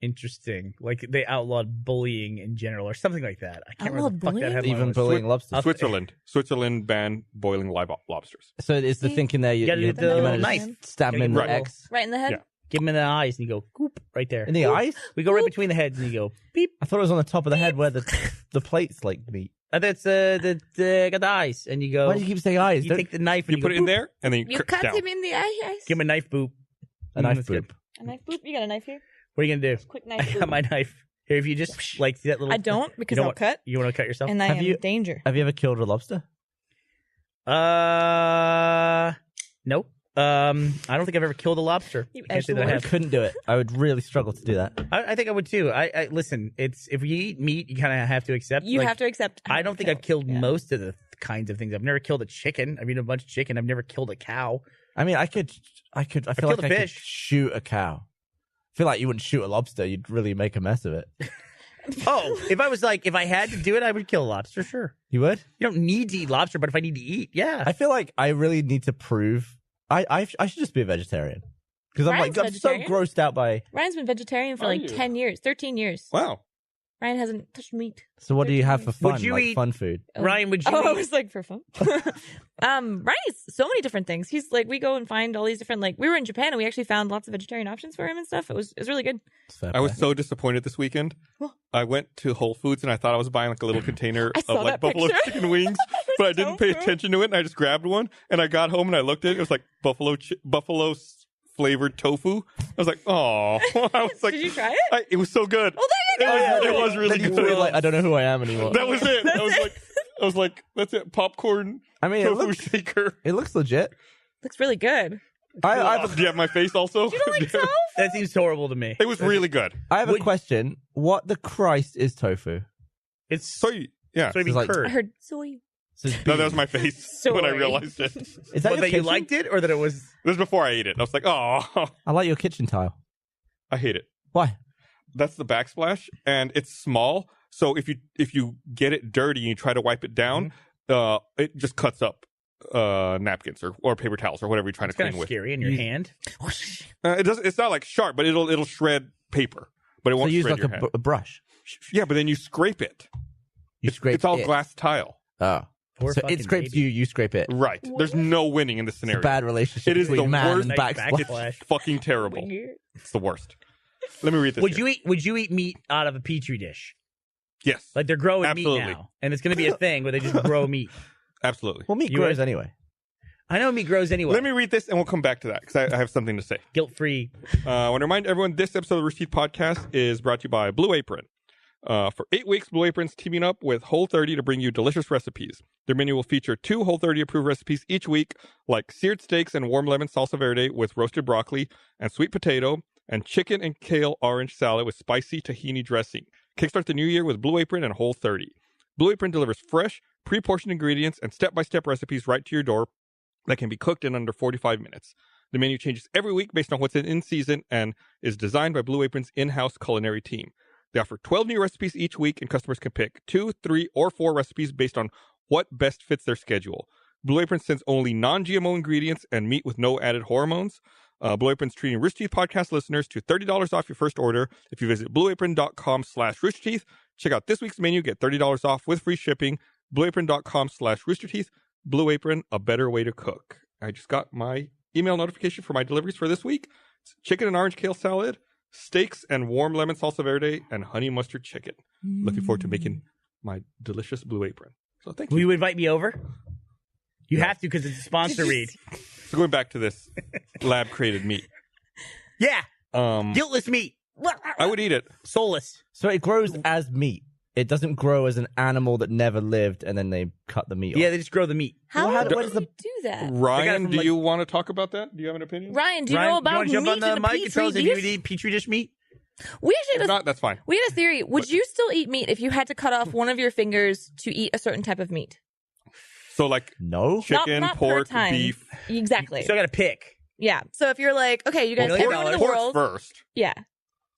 interesting. Like they outlawed bullying in general or something like that. I can't remember
Outlawed
the fuck that
bullying?
headline
Even
was.
bullying lobsters.
Switzerland banned boiling live lobsters.
So it's the
See?
thinking there.
You gotta do the
you
little
manage to
knife.
Stab him in the
Right.
X.
Right in the head?
Yeah.
Give him in the eyes and you go goop right there.
In the eyes?
We go right between the heads and you go beep.
I thought it was on the top of the head where the plates like meet.
That's the got the eyes and you go.
Why do you keep saying eyes?
You
Don't-
take the knife and
You put it in there and then
You
you
cut
down.
him in the eye.
Give him a knife boop.
a knife
That's good.
boop.
A knife boop? You got a knife here?
What are you gonna do?
Quick
I
knife
got
boop.
my knife. Here, if you just like see that little.
I don't because
you
I'll
want-
cut
You want to cut yourself?
and I
Have
am
you-
danger.
Have you ever killed a lobster?
No. I don't think I've ever killed a lobster.
You
I can't say that I
I
have.
couldn't do it. I would really struggle to do that.
I think I would too. I listen. It's if you eat meat, you kind of have to accept.
You
like,
have to accept.
I don't think I've killed
Yeah.
most of the kinds of things. I've never killed a chicken. I've eaten a bunch of chicken. I've never killed a cow.
I mean, I feel like
killed
I
a
could
fish.
shoot a cow. I feel like you wouldn't shoot a lobster. You'd really make a mess of it.
Oh, if I had to do it, I would kill a lobster. Sure.
You would?
You don't need to eat lobster, but if I need to eat, yeah.
I feel like I really need to prove. I should just be a vegetarian because I'm
Ryan's
like I'm so
vegetarian?
grossed out by.
Ryan's been vegetarian for
Are
like
you?
10 years, 13 years.
Wow.
Ryan hasn't touched meat.
So what do you have for fun?
Would you
like
eat-
fun food?
Ryan, would you?
Oh, I
eat-
was like for fun. Ryan eats so many different things. He's like, we go and find all these different, like, we were in Japan and we actually found lots of vegetarian options for him and stuff. It was really good.
Fair
I was
play.
so disappointed this weekend.
What?
I went to Whole Foods and I thought I was buying like a little container
I saw
of like
that
buffalo
picture.
chicken wings, but I didn't pay attention to it and I just grabbed one and I got home and I looked at it. It was like buffalo flavored tofu. I was like, oh, I was like,
Did you try it?
It was so good.
Well, there you go.
It was really
Then you
good.
feel like I don't know who I am anymore.
That was it. I was like, that's it. Popcorn
I mean,
tofu shaker.
it looks legit.
Looks really good.
I
Do you have my face also?
You don't like tofu?
that seems horrible to me.
It was really good.
have a
Would-
question. What the Christ is tofu?
It's
So yeah.
soybean
It's like-
I
curd.
heard soy.
So
No, that was my face when I
Sorry.
realized it.
is that
Well,
your
that you
kitchen?
liked it, or that it was?
This was before I ate it. I was like, oh,
I like your kitchen tile.
I hate it.
Why?
That's the backsplash, and it's small. So if you get it dirty and you try to wipe it down, it just cuts up napkins or paper towels or whatever you're trying
It's
to
kind
clean
of
with.
scary in your hand.
It doesn't. It's not like sharp, but it'll shred paper, but it
So
won't
use
shred
like
your hand.
a brush.
Yeah, but then you scrape it.
You scrape
It's all
it.
glass tile.
Oh.
Poor
So
fucking
it scrapes
baby.
you, you scrape it.
Right. There's no winning in this
It's a
scenario.
bad relationship
It is
between
the
man
worst
and
Nice
backsplash.
backsplash.
It's fucking terrible. It's the worst. Let me read this.
Would
here.
you eat meat out of a petri dish?
Yes.
Like they're growing
Absolutely.
meat now, and it's going to be a thing where they just grow meat.
Absolutely.
Well, meat
You
grows
would?
anyway.
I know meat grows anyway.
Let me read this and we'll come back to that because I have something to say.
Guilt-free.
I want to remind everyone this episode of the Rooster Teeth Podcast is brought to you by Blue Apron. For 8 weeks, Blue Apron's teaming up with Whole30 to bring you delicious recipes. Their menu will feature 2 Whole30 approved recipes each week, like seared steaks and warm lemon salsa verde with roasted broccoli and sweet potato, and chicken and kale orange salad with spicy tahini dressing. Kickstart the new year with Blue Apron and Whole30. Blue Apron delivers fresh, pre-portioned ingredients and step-by-step recipes right to your door that can be cooked in under 45 minutes. The menu changes every week based on what's in season and is designed by Blue Apron's in-house culinary team. They offer 12 new recipes each week, and customers can pick 2, 3, or 4 recipes based on what best fits their schedule. Blue Apron sends only non-GMO ingredients and meat with no added hormones. Blue Apron's treating Rooster Teeth podcast listeners to $30 off your first order if you visit blueapron.com/roosterteeth. Check out this week's menu, get $30 off with free shipping. Blueapron.com/roosterteeth. Blue Apron, a better way to cook. I just got my email notification for my deliveries for this week. It's chicken and orange kale salad, steaks and warm lemon salsa verde, and honey mustard chicken. Looking forward to making my delicious Blue Apron. So thank you.
Will you invite me over? You have to because it's a sponsor read.
So going back to this lab-created meat.
Yeah.
Um,
Guiltless meat.
I would eat it.
Soulless.
So it grows as meat. It doesn't grow as an animal that never lived, and then they cut the meat off.
Yeah, they just grow the meat.
How
Well,
do
what is
you
the-
do that?
Ryan,
from,
do
like-
you want to talk about that? Do you have an opinion?
Ryan, do you
Ryan,
know about
you want to jump
meat
on the
in a
mic and tell
petri
us if you would
dish?
eat petri dish meat?
We actually
If
had a,
not, that's fine.
we had a theory. Would you still eat meat if you had to cut off one of your fingers to eat a certain type of meat?
So like
No?
chicken,
not per
pork,
time.
beef.
Exactly.
So I got to pick.
Yeah. So if you're like, okay, you guys,
$1 million.
everyone in the
Pork's
world,
first.
yeah.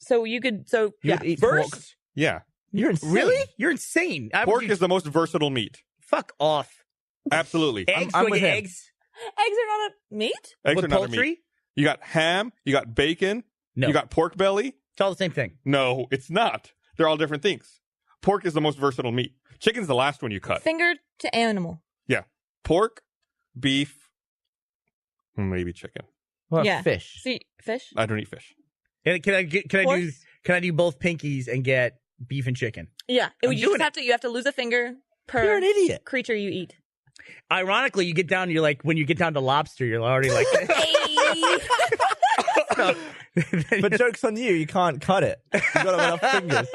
So you could, so
You
yeah,
would eat
First?
pork?
Yeah.
You're insane.
Really? You're insane. I would
Pork
eat-
is the most versatile meat.
Fuck off.
Absolutely.
Eggs?
I'm
Do I
with
get
him.
eggs?
eggs are not a meat.
Eggs
With
are not a
poultry?
meat. You got ham, you got bacon,
No.
you got pork belly.
It's all the same thing.
No, it's not. They're all different things. Pork is the most versatile meat. Chicken's the last one you cut.
Finger to animal.
Yeah. Pork, beef, maybe chicken.
What about
Yeah.
fish?
See, fish.
I don't eat fish.
Can
Horse?
I do both pinkies and get beef and chicken?
Yeah.
I'm
You
doing
just have to. You have to lose a finger per
You're an idiot.
creature you eat.
Ironically, you get down, you're like, when you get down to lobster, you're already like,
But joke's on you. You can't cut it. You got enough fingers.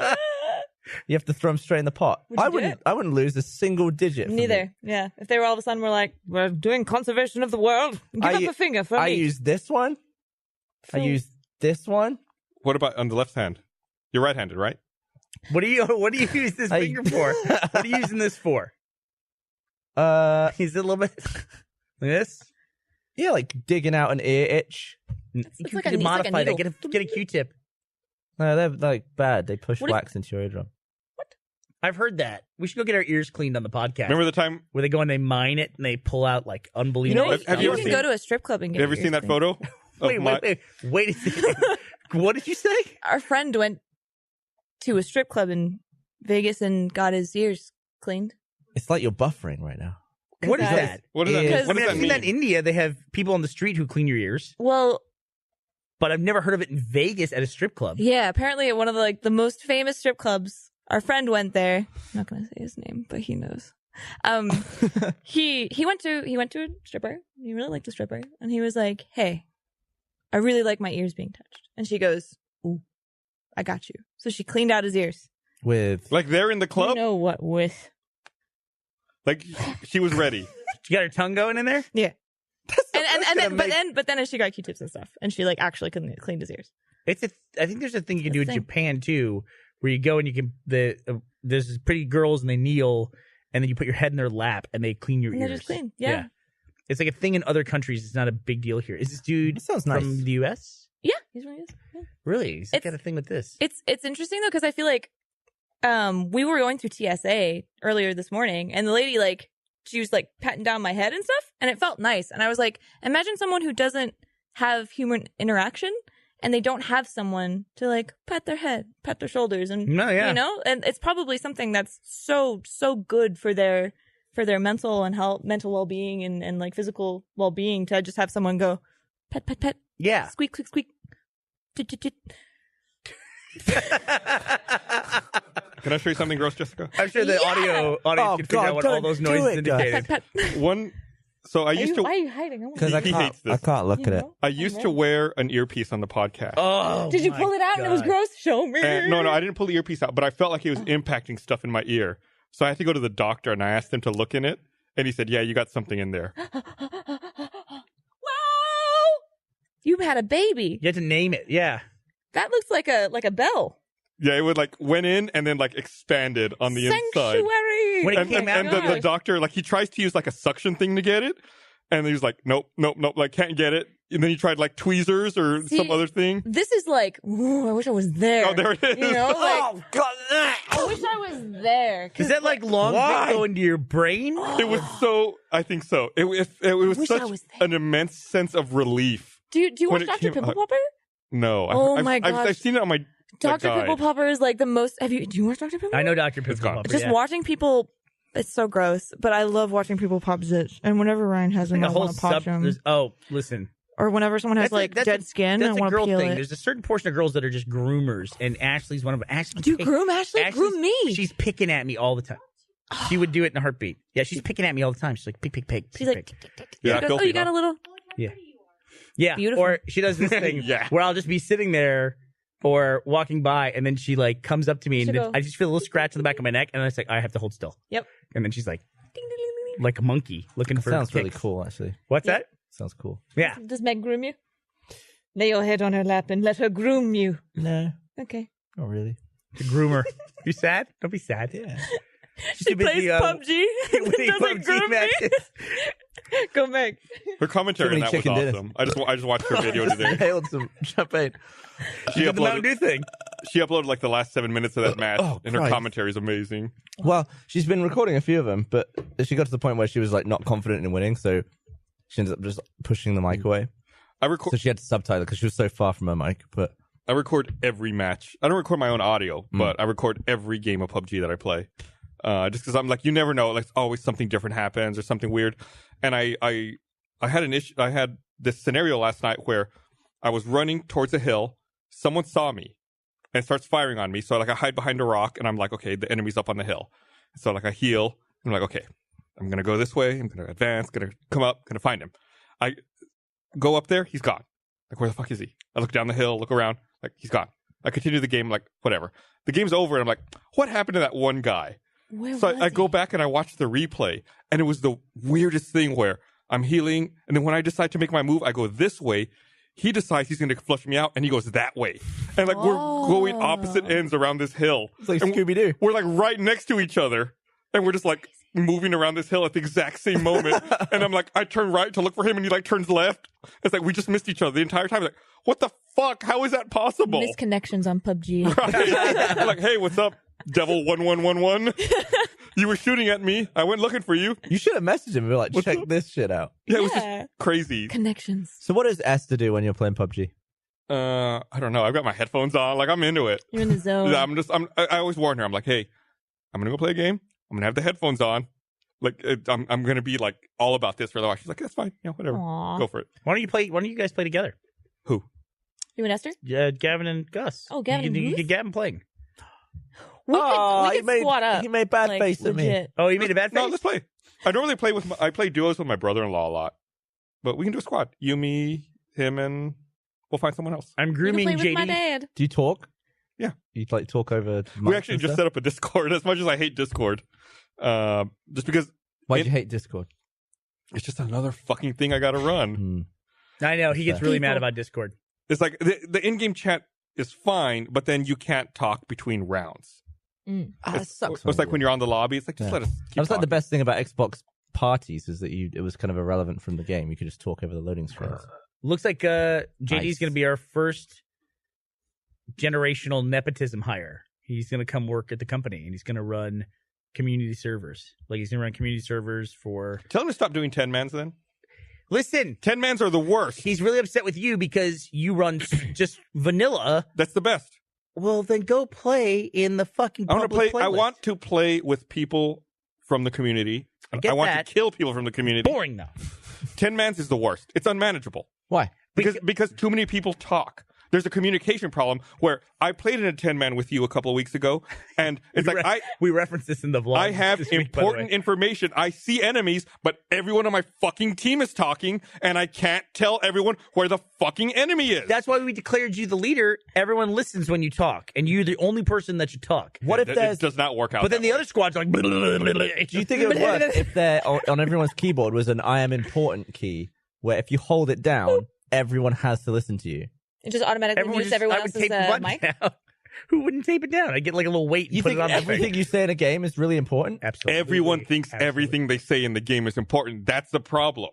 You have to throw them straight in the pot.
Would you
I
do
wouldn't.
it?
I wouldn't lose a single digit. for
Neither.
meat.
Yeah. If they were all of a sudden, we're like, we're doing conservation of the world. Give
I
up
u-
a finger for
I
meat.
use this one. I use this one.
What about on the left hand? You're right-handed, right?
what do you use this
I-
finger for? What are you using this for? Is it a little bit like this?
Yeah, like digging out an ear itch.
You
like
can
a- it's like a
modify that.
needle.
Get a Q-tip.
No, they're like bad. They push
What if-
wax into your eardrum.
I've heard that. We should go get our ears cleaned on the podcast.
Remember the time?
where they go and they mine it and they pull out like
You
unbelievable.
know,
have
stuff.
you
you
ever
can
seen-
go to a strip club and get.
You ever
your
seen that
ears
photo? Of
Wait a second. What did you say?
cleaned. Our friend went to a strip club in Vegas and got his ears cleaned.
It's like you're buffering right now.
What is
Guys,
that?
What does that
Ears.
mean?
I
What
mean,
does
I've
that
seen that in
mean?
India. They have people on the street who clean your ears,
Well,
but I've never heard of it in Vegas at a strip club.
yeah. Apparently, at one of the most famous strip clubs, our friend went there. I'm not going to say his name, but he knows. He went to a stripper. He really liked the stripper, and he was like, "Hey, I really like my ears being touched." And she goes, "Ooh, I got you." So she cleaned out his ears.
With
Like they're in the club?
You know what? With
Like she was ready.
She got her tongue going in there.
yeah, and then
gonna
but then she got Q-tips and stuff, and she like actually cleaned his ears.
I think there's a thing you can do in
That's the thing.
Japan too, where you go and you can there's these pretty girls and they kneel and then you put your head in their lap and they clean your
And
ears.
they're just clean. Yeah.
It's like a thing in other countries. It's not a big deal here. Is this dude
That sounds nice.
from the U.S.?
Yeah, he's really is. Yeah.
Really? He's
It's-
got a thing with this.
It's interesting though because I feel like we were going through TSA earlier this morning, and the lady like she was like patting down my head and stuff, and it felt nice. And I was like, imagine someone who doesn't have human interaction, and they don't have someone to like pat their head, pat their shoulders, and
No, yeah.
you know, and it's probably something that's so good for their mental and mental well being and like physical well being to just have someone go pet pet pet
Yeah.
squeak squeak squeak. Tit, tit, tit.
Can I show you something gross, Jessica?
I'm sure the audience
Oh,
can figure
God,
out what all
don't
those
do
noises
it, Gus.
indicated.
Pet pet.
One So I used to.
Why are you hiding? I want
Because
to
I
He
can't.
hates this.
I can't look at it.
I used to wear an earpiece on the podcast.
Oh,
Did you
my
pull it out and it was
God.
gross? Show me.
And, no, I didn't pull the earpiece out, but I felt like it was impacting stuff in my ear. So I had to go to the doctor, and I asked him to look in it, and he said, "Yeah, you got something in there."
Wow! You had a baby.
You had to name it. Yeah.
That looks like a bell.
Yeah, it would like went in and then like expanded on the inside.
Sanctuary.
When it
And,
came
and,
out-
and the doctor, like, he tries to use like a suction thing to get it, and he's like, "Nope, like can't get it." And then he tried like tweezers or
See,
some other thing.
This is like, ooh, I wish I was there.
Oh, there it is.
You know, like,
God!
I wish I was there.
Is that like long
Why?
go into your brain?
It was so. I think so. It was
wish I
such
was there.
an immense sense of relief.
Do you
when
watch
it
Dr.
came
Pimple
out.
Popper?
No,
Oh
I've,
my
I've
gosh.
seen it on my
Dr.
guide.
Pimple Popper is like the most. Do you watch Dr. Pimple?
I know Dr.
It's
Pimple
gone.
Popper.
Just
yeah.
watching people, it's so gross. But I love watching people pop zits. And whenever Ryan has them,
Like
I
a whole
want to pop them.
listen.
Or whenever someone has like dead skin, I
That's a
want to
girl
peel
thing.
it.
There's a certain portion of girls that are just groomers, and Ashley's one of them. Ashley,
Do you groom Ashley? Groom me.
She's picking at me all the time. She would do it in a heartbeat. Yeah, she's picking at me all the time. She's like, pick.
She's like,
pick.
Yeah,
she goes, oh,
filthy,
you got
huh?
a little.
Yeah.
Beautiful.
Or she does this thing
Yeah.
where I'll just be sitting there or walking by, and then she like comes up to me, and
She'll go-
I just feel a little scratch on the back of my neck, and then it's like I have to hold still.
Yep.
And then she's like,
Ding, ding, ding, ding, ding.
like a monkey looking for
Sounds really
kicks.
cool, actually.
What's
Yeah.
that?
Sounds cool.
Yeah.
Does Meg groom you? Lay your head on her lap and let her groom you.
No,
Okay.
not really.
The groomer. You sad? Don't be sad.
Yeah.
She plays PUBG.
winning
Doesn't
PUBG
groom me.
matches.
Go Meg.
Her commentary
Too
on
many
that was
chicken
awesome. I just watched her video today.
Hailed some champagne.
She
Did the Mountain
uploaded
Dew thing.
she uploaded like the last 7 minutes of that match,
oh,
and her
Christ.
commentary is amazing.
Well, she's been recording a few of them, but she got to the point where she was like not confident in winning, so she ended up just pushing the mic away.
I record
So she had to subtitle because she was so far from her mic. But
I record every match. I don't record my own audio, but I record every game of PUBG that I play. Just because I'm like, you never know, like always something different happens or something weird. And I had an issue. I had this scenario last night where I was running towards a hill. Someone saw me and starts firing on me. So like I hide behind a rock, and I'm like, okay, the enemy's up on the hill. So like I heal. I'm like, okay, I'm gonna go this way. I'm gonna advance. Gonna come up. Gonna find him. I go up there. He's gone. Like, where the fuck is he? I look down the hill. Look around. Like, he's gone. I continue the game. Like, whatever. The game's over, and I'm like, what happened to that one guy?
Where
So
was
I go
he?
back and I watch the replay, and it was the weirdest thing where I'm healing, and then when I decide to make my move, I go this way. He decides he's going to flush me out, and he goes that way. And like we're going opposite ends around this hill.
it's like
And
Scooby Doo.
we're like right next to each other, and we're just like moving around this hill at the exact same moment. And I'm like, I turn right to look for him, and he like turns left. It's like we just missed each other the entire time. Like, what the fuck? How is that possible?
Misconnections on PUBG.
Right. I'm like, hey, what's up, Devil 1111? You were shooting at me. I went looking for you.
You should have messaged him and be like, check this shit out.
Yeah, it was
Yeah.
just crazy.
Connections.
So what does Esther do when you're playing PUBG?
I don't know. I've got my headphones on. Like, I'm into it.
You're in the zone.
Yeah, I always warn her. I'm like, hey, I'm gonna go play a game. I'm gonna have the headphones on. Like, I'm gonna be like all about this for the while. She's like, that's fine. Yeah, whatever.
Aw.
Go for it.
Why don't you guys play together?
Who?
You and Esther?
Gavin and Gus.
Oh, Gavin and
you
Goose?
get Gavin playing.
We
Oh,
could squat up.
He made bad
like,
face at me.
legit.
Oh, you made a bad
No,
face?
let's play. I normally play with. I play duos with my brother-in-law a lot, but we can do a squad. You, me, him, and we'll find someone else.
I'm
You can
grooming
play with my
JD.
dad.
Do you talk?
Yeah.
You like talk over
We
mics
actually
and
just
stuff?
set up a Discord. As much as I hate Discord, just because
Why do you hate Discord?
it's just another fucking thing I got to run.
Hmm.
I know, he gets really mad
People.
about Discord.
It's like the in-game chat is fine, but then you can't talk between rounds.
It sucks.
It's like when you're on the lobby. It's like just
Yeah.
let us.
That
Keep
was like the
talking.
best thing about Xbox parties is that it was kind of irrelevant from the game. You could just talk over the loading screens.
Looks like JD's
Nice.
going to be our first generational nepotism hire. He's going to come work at the company, and he's going to run community servers. Like, he's going to run community servers for...
Tell him to stop doing 10-mans then.
Listen,
10-mans are the worst.
he's really upset with you because you run just vanilla.
That's the best.
Well, then go play in the fucking
I want to
public
play. I
playlist.
want to play with people from the community.
I get
want
that.
to kill people from the community.
Boring, though.
10-mans is the worst. It's unmanageable
Why?
because too many people talk. there's a communication problem where I played in a 10-man with you a couple of weeks ago, and it's like
we referenced this in the vlog.
I have
this week,
important information. I see enemies, but everyone on my fucking team is talking, and I can't tell everyone where the fucking enemy is.
That's why we declared you the leader. Everyone listens when you talk, and you're the only person that should talk.
What if
it does not work out?
But then the other squad's like.
Do you think it would work if there on everyone's keyboard was an "I am important" key, where if you hold it down, everyone has to listen to you?
It just automatically mutes everyone else's mic.
Down. Who wouldn't tape it down? I get like a little weight. And
You
put
think
it on
everything you say in a game is really important?
Absolutely.
Everyone thinks
Absolutely.
everything they say in the game is important. That's the problem.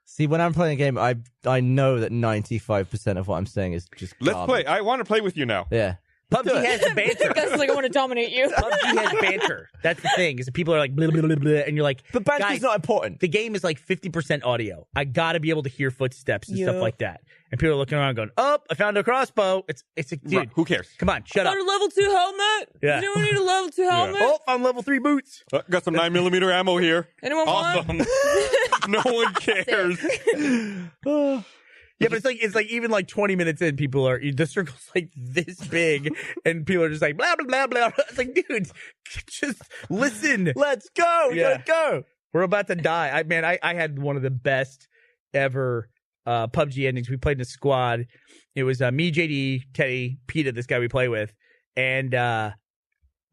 See, when I'm playing a game, I know that 95% of what I'm saying is just
Let's
garbage.
play. I want to play with you now.
Yeah.
PUBG has banter.
Guys, like I want to dominate you.
PUBG has banter. That's the thing. Is that people are like, blah, blah, blah, blah, and you're like,
But banter's
guys,
not important.
the game is like 50% audio. I gotta be able to hear footsteps and stuff
Yeah.
like that. And people are looking around going, "Oh, I found a crossbow." It's a dude.
Right, who cares?
Come on, shut up.
Got a level 2 helmet?
Yeah.
Anyone need a level 2 helmet?
Oh, I'm level 3 boots.
Got some 9mm ammo here.
Anyone want?
Awesome. No one cares.
Yeah, but it's like even like 20 minutes in, people are the circle's like this big, and people are just like blah blah blah blah. It's like, dude, just listen.
Let's go. We
Yeah.
gotta go.
We're about to die. I had one of the best ever PUBG endings. We played in a squad. It was me, JD, Teddy, Peter, this guy we play with, and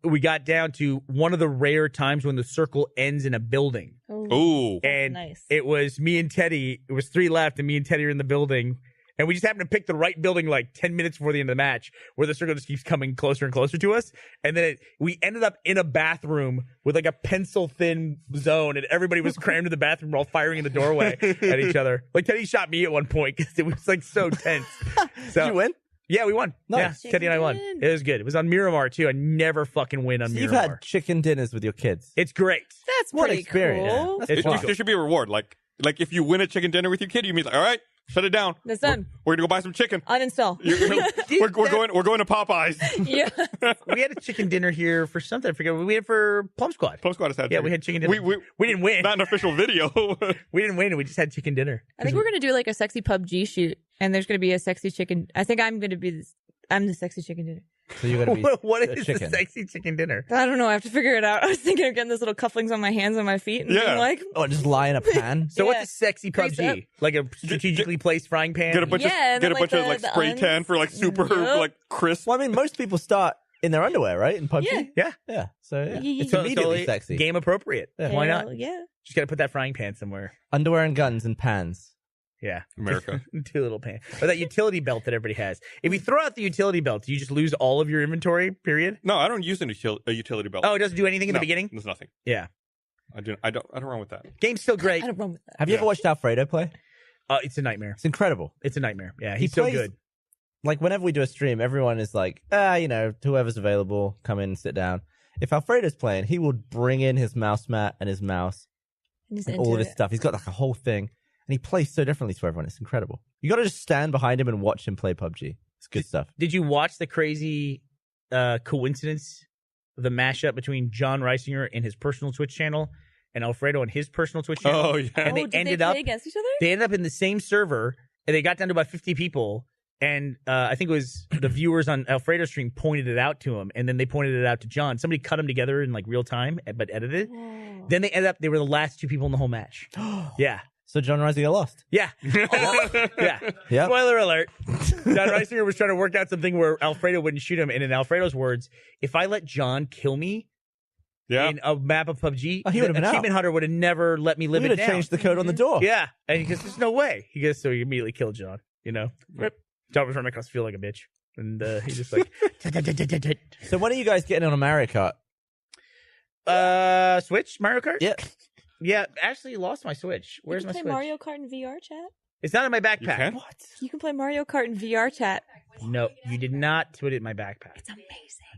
we got down to one of the rare times when the circle ends in a building.
Ooh.
And
nice.
it was me and Teddy. It was 3 left, and me and Teddy are in the building. And we just happened to pick the right building like 10 minutes before the end of the match, where the circle just keeps coming closer and closer to us. And then we ended up in a bathroom with like a pencil-thin zone, and everybody was crammed in the bathroom, all firing in the doorway at each other. Like Teddy shot me at one point because it was like so tense. So,
Did you win?
Yeah, we won.
Nice.
Yeah, Teddy and I won.
Chicken
It was good. It was on Miramar too. I never fucking win on
So
Miramar.
you've had chicken dinners with your kids.
It's great.
That's
What
pretty
experience.
cool.
That's
It's
fun.
There should be a reward. Like if you win a chicken dinner with your kid, you mean like, all right, shut it down.
That's done.
We're gonna go buy some chicken.
Uninstall.
We're going to Popeyes.
Yeah.
We had a chicken dinner here for something. I forget. We had for Plum Squad.
Plum Squad has had.
Yeah,
chicken.
we had chicken dinner. We didn't win.
Not an official video.
We didn't win. We just had chicken dinner.
I think we're going to do like a sexy PUBG shoot, and there's going to be a sexy chicken. I think I'm going to be I'm the sexy chicken dinner.
So you're gonna be
What
a
is
chicken.
the sexy chicken dinner?
I don't know. I have to figure it out. I was thinking of getting those little cufflinks on my hands and my feet and being
Yeah.
like,
Oh, just lie in a pan.
So
Yeah.
what's a sexy
Grease
PUBG?
up.
Like a strategically placed frying pan?
Get a bunch
Yeah,
of
and
get a
then,
bunch
like,
of like
the
spray
onions.
tan for like super
Yep.
like crisp.
Well, I mean, most people start in their underwear, right? In PUBG.
Yeah.
Yeah.
Yeah. So yeah. it's
So-
immediately
so
sexy.
Game appropriate.
Yeah.
Why not?
hell yeah.
Just got to put that frying pan somewhere.
Underwear and guns and pans.
Yeah.
America.
2 little pans. Or that utility belt that everybody has. If you throw out the utility belt, do you just lose all of your inventory, period?
No, I don't use a utility belt.
Oh, it doesn't do anything in the
No,
beginning?
There's nothing.
Yeah.
I don't run with that.
Game's still great.
I don't run with that.
Have you ever watched Alfredo play?
It's a nightmare.
It's incredible.
It's a nightmare. Yeah,
He
he's so
plays-
good.
Like whenever we do a stream, everyone is like, whoever's available, come in and sit down. If Alfredo's playing, he will bring in his mouse mat and his mouse
I'm just
and
into
all of his
it.
stuff. He's got like a whole thing, and he plays so differently to everyone. It's incredible. You got to just stand behind him and watch him play PUBG. It's good stuff.
Did you watch the crazy coincidence of the mashup between John Reisinger and his personal Twitch channel and Alfredo on his personal Twitch channel?
Oh yeah.
And they
did
ended
play
up-
against each other?
They ended up in the same server, and they got down to about 50 people. And I think it was the viewers on Alfredo's stream pointed it out to him, and then they pointed it out to John. Somebody cut them together in like real time, but edited.
Whoa.
Then they were the last 2 people in the whole match. Yeah.
So John Reisinger lost.
Yeah. Yeah.
Yep.
Spoiler alert. John Reisinger was trying to work out something where Alfredo wouldn't shoot him. And in Alfredo's words, if I let John kill me
Yeah.
in a map of PUBG,
Oh, he
the
would've been out.
achievement hunter would have never let me live
We
it
would have
down.
changed the code on the door.
Yeah. And he goes, there's no way. He goes, so he immediately killed John, you know? Rip. John was running across the field like a bitch. And he's just like,
So when are you guys getting on a Mario Kart?
Switch? Mario Kart?
Yeah.
Yeah, actually lost my Switch. Where's
you
my
can
Switch?
play Mario Kart in VR chat?
It's not in my
You
backpack.
can?
What?
You can play Mario Kart in VR chat.
No, you did not put it in my backpack.
It's amazing.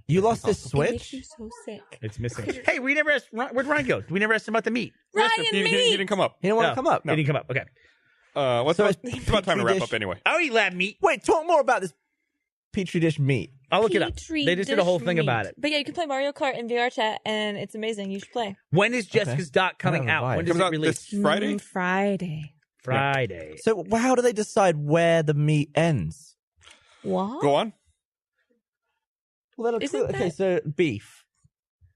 You lost this
It makes
Switch?
you so sick.
It's missing. Hey, we never asked. Where'd Ryan go? We never asked him about the meat.
Ryan,
he
meat!
didn't come up.
He didn't want
No.
to come up.
He didn't come up. Okay.
It's about time to wrap
dish.
up anyway.
I'll eat lab meat.
Wait, talk more about this Petri dish meat.
I'll look it up.
Petri
They just did a whole
dish
thing
meat.
about it.
But yeah, you can play Mario Kart in VR chat, and it's amazing. You should play.
When is Jessica's Doc coming
I don't know
out?
why.
When
It
does
comes
it
out
release?
this Friday.
Friday.
Friday.
So how do they decide where the meat ends?
What?
Go on.
Well,
Isn't
okay,
that-
so beef,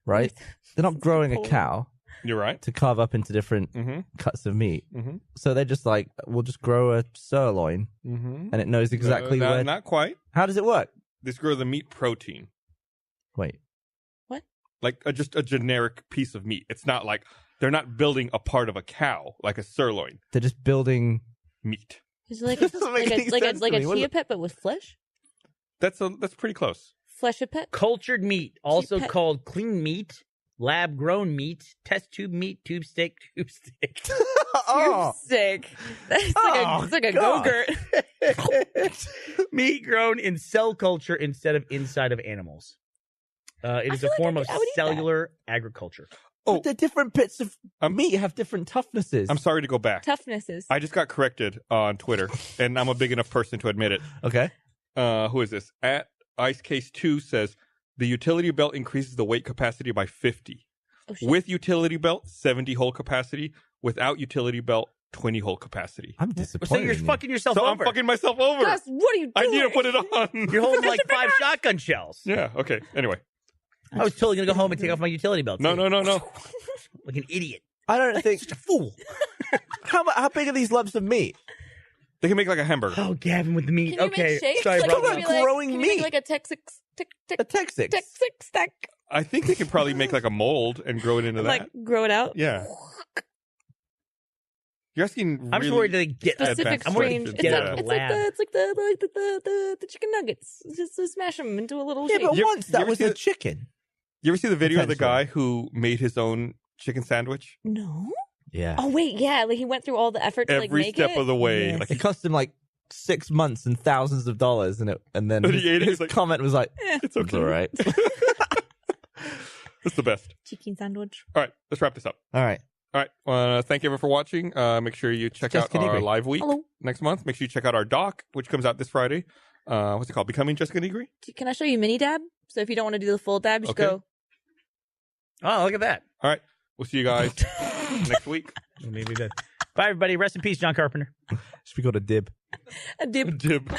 right? They're not growing a cow
You're right.
to carve up into different
Mm-hmm.
cuts of meat.
Mm-hmm.
So they're just like, we'll just grow a sirloin,
Mm-hmm.
and it knows exactly where.
Not quite.
How does it work?
This grows the meat protein,
Wait,
like just a generic piece of meat. It's not like they're not building a part of a cow like a sirloin
they're just building.
meat.
Is it like
That doesn't make any sense to me. What is
chia
it?
pet but with flesh?
That's pretty close.
Flesh a pet?
Cultured meat, also
Pet-
called clean meat, lab grown meat, test tube meat, tube steak, tube steak.
Oh,
Sick. It's like a
God.
go-gurt.
Meat grown in cell culture instead of inside of animals. It is
feel
a
like
form
I
of
would eat that.
cellular agriculture.
Oh.
But the different bits of
I'm-
meat have different toughnesses.
I'm sorry to go back.
Toughnesses.
I just got corrected on Twitter, and I'm a big enough person to admit it.
Okay.
Who is this? At IceCase2 says the utility belt increases the weight capacity by 50.
Oh, shit.
With utility belt, 70 hole capacity. Without utility belt, 20 hole capacity.
I'm
So
disappointed.
you're
in you.
fucking yourself
So I'm
over.
fucking myself over.
Gus, what are you doing?
I need to put it on.
You're holding like 5 shotgun shells.
Yeah. Okay. Anyway.
I was totally gonna go home and take off my utility belt.
No.
too.
No.
Like an idiot.
I don't think.
Such a fool.
How big are these lumps of meat?
They can make like a hamburger.
Oh, Gavin with the meat.
Can you
Okay,
make shakes?
sorry,
Like,
bro.
can you
about growing
can you make
meat?
like a Texas
A Texas.
stack.
I think they can probably make like a mold and grow it into
And,
that.
like grow it out.
Yeah. You're asking.
I'm just worried that they get
Specific
I'm worried
strange.
they
It's
get
like
out of
it's
the
like
lab.
the chicken nuggets. Just to smash them into a little
Yeah,
shape.
but
You-
once
you
that
ever
was
see
a
the-
chicken.
You ever see the video of the
Potentially.
guy who made his own chicken sandwich?
No.
Yeah.
Oh wait, yeah. Like he went through all the effort to like
Every
make
step
it.
of the way.
Yes.
Like
It cost him like 6 months and thousands of dollars, and then
And he ate it,
his
he's like,
comment was like,
it's
"It's
okay.
all right."
It's the best.
chicken sandwich.
All right, let's wrap this up.
All right.
All right. Thank you everyone for watching. Make sure you check
Jessica
out our
Nigri.
live week
Hello.
next month. Make sure you check out our doc, which comes out this Friday. What's it called? Becoming Jessica Nigri?
Can I show you mini dab? So if you don't want to do the full dab, just
Okay.
go.
Oh, look at that.
All right. We'll see you guys next week.
Maybe that. Bye, everybody. Rest in peace, John Carpenter.
Should we go to dib?
A dip.
Dib.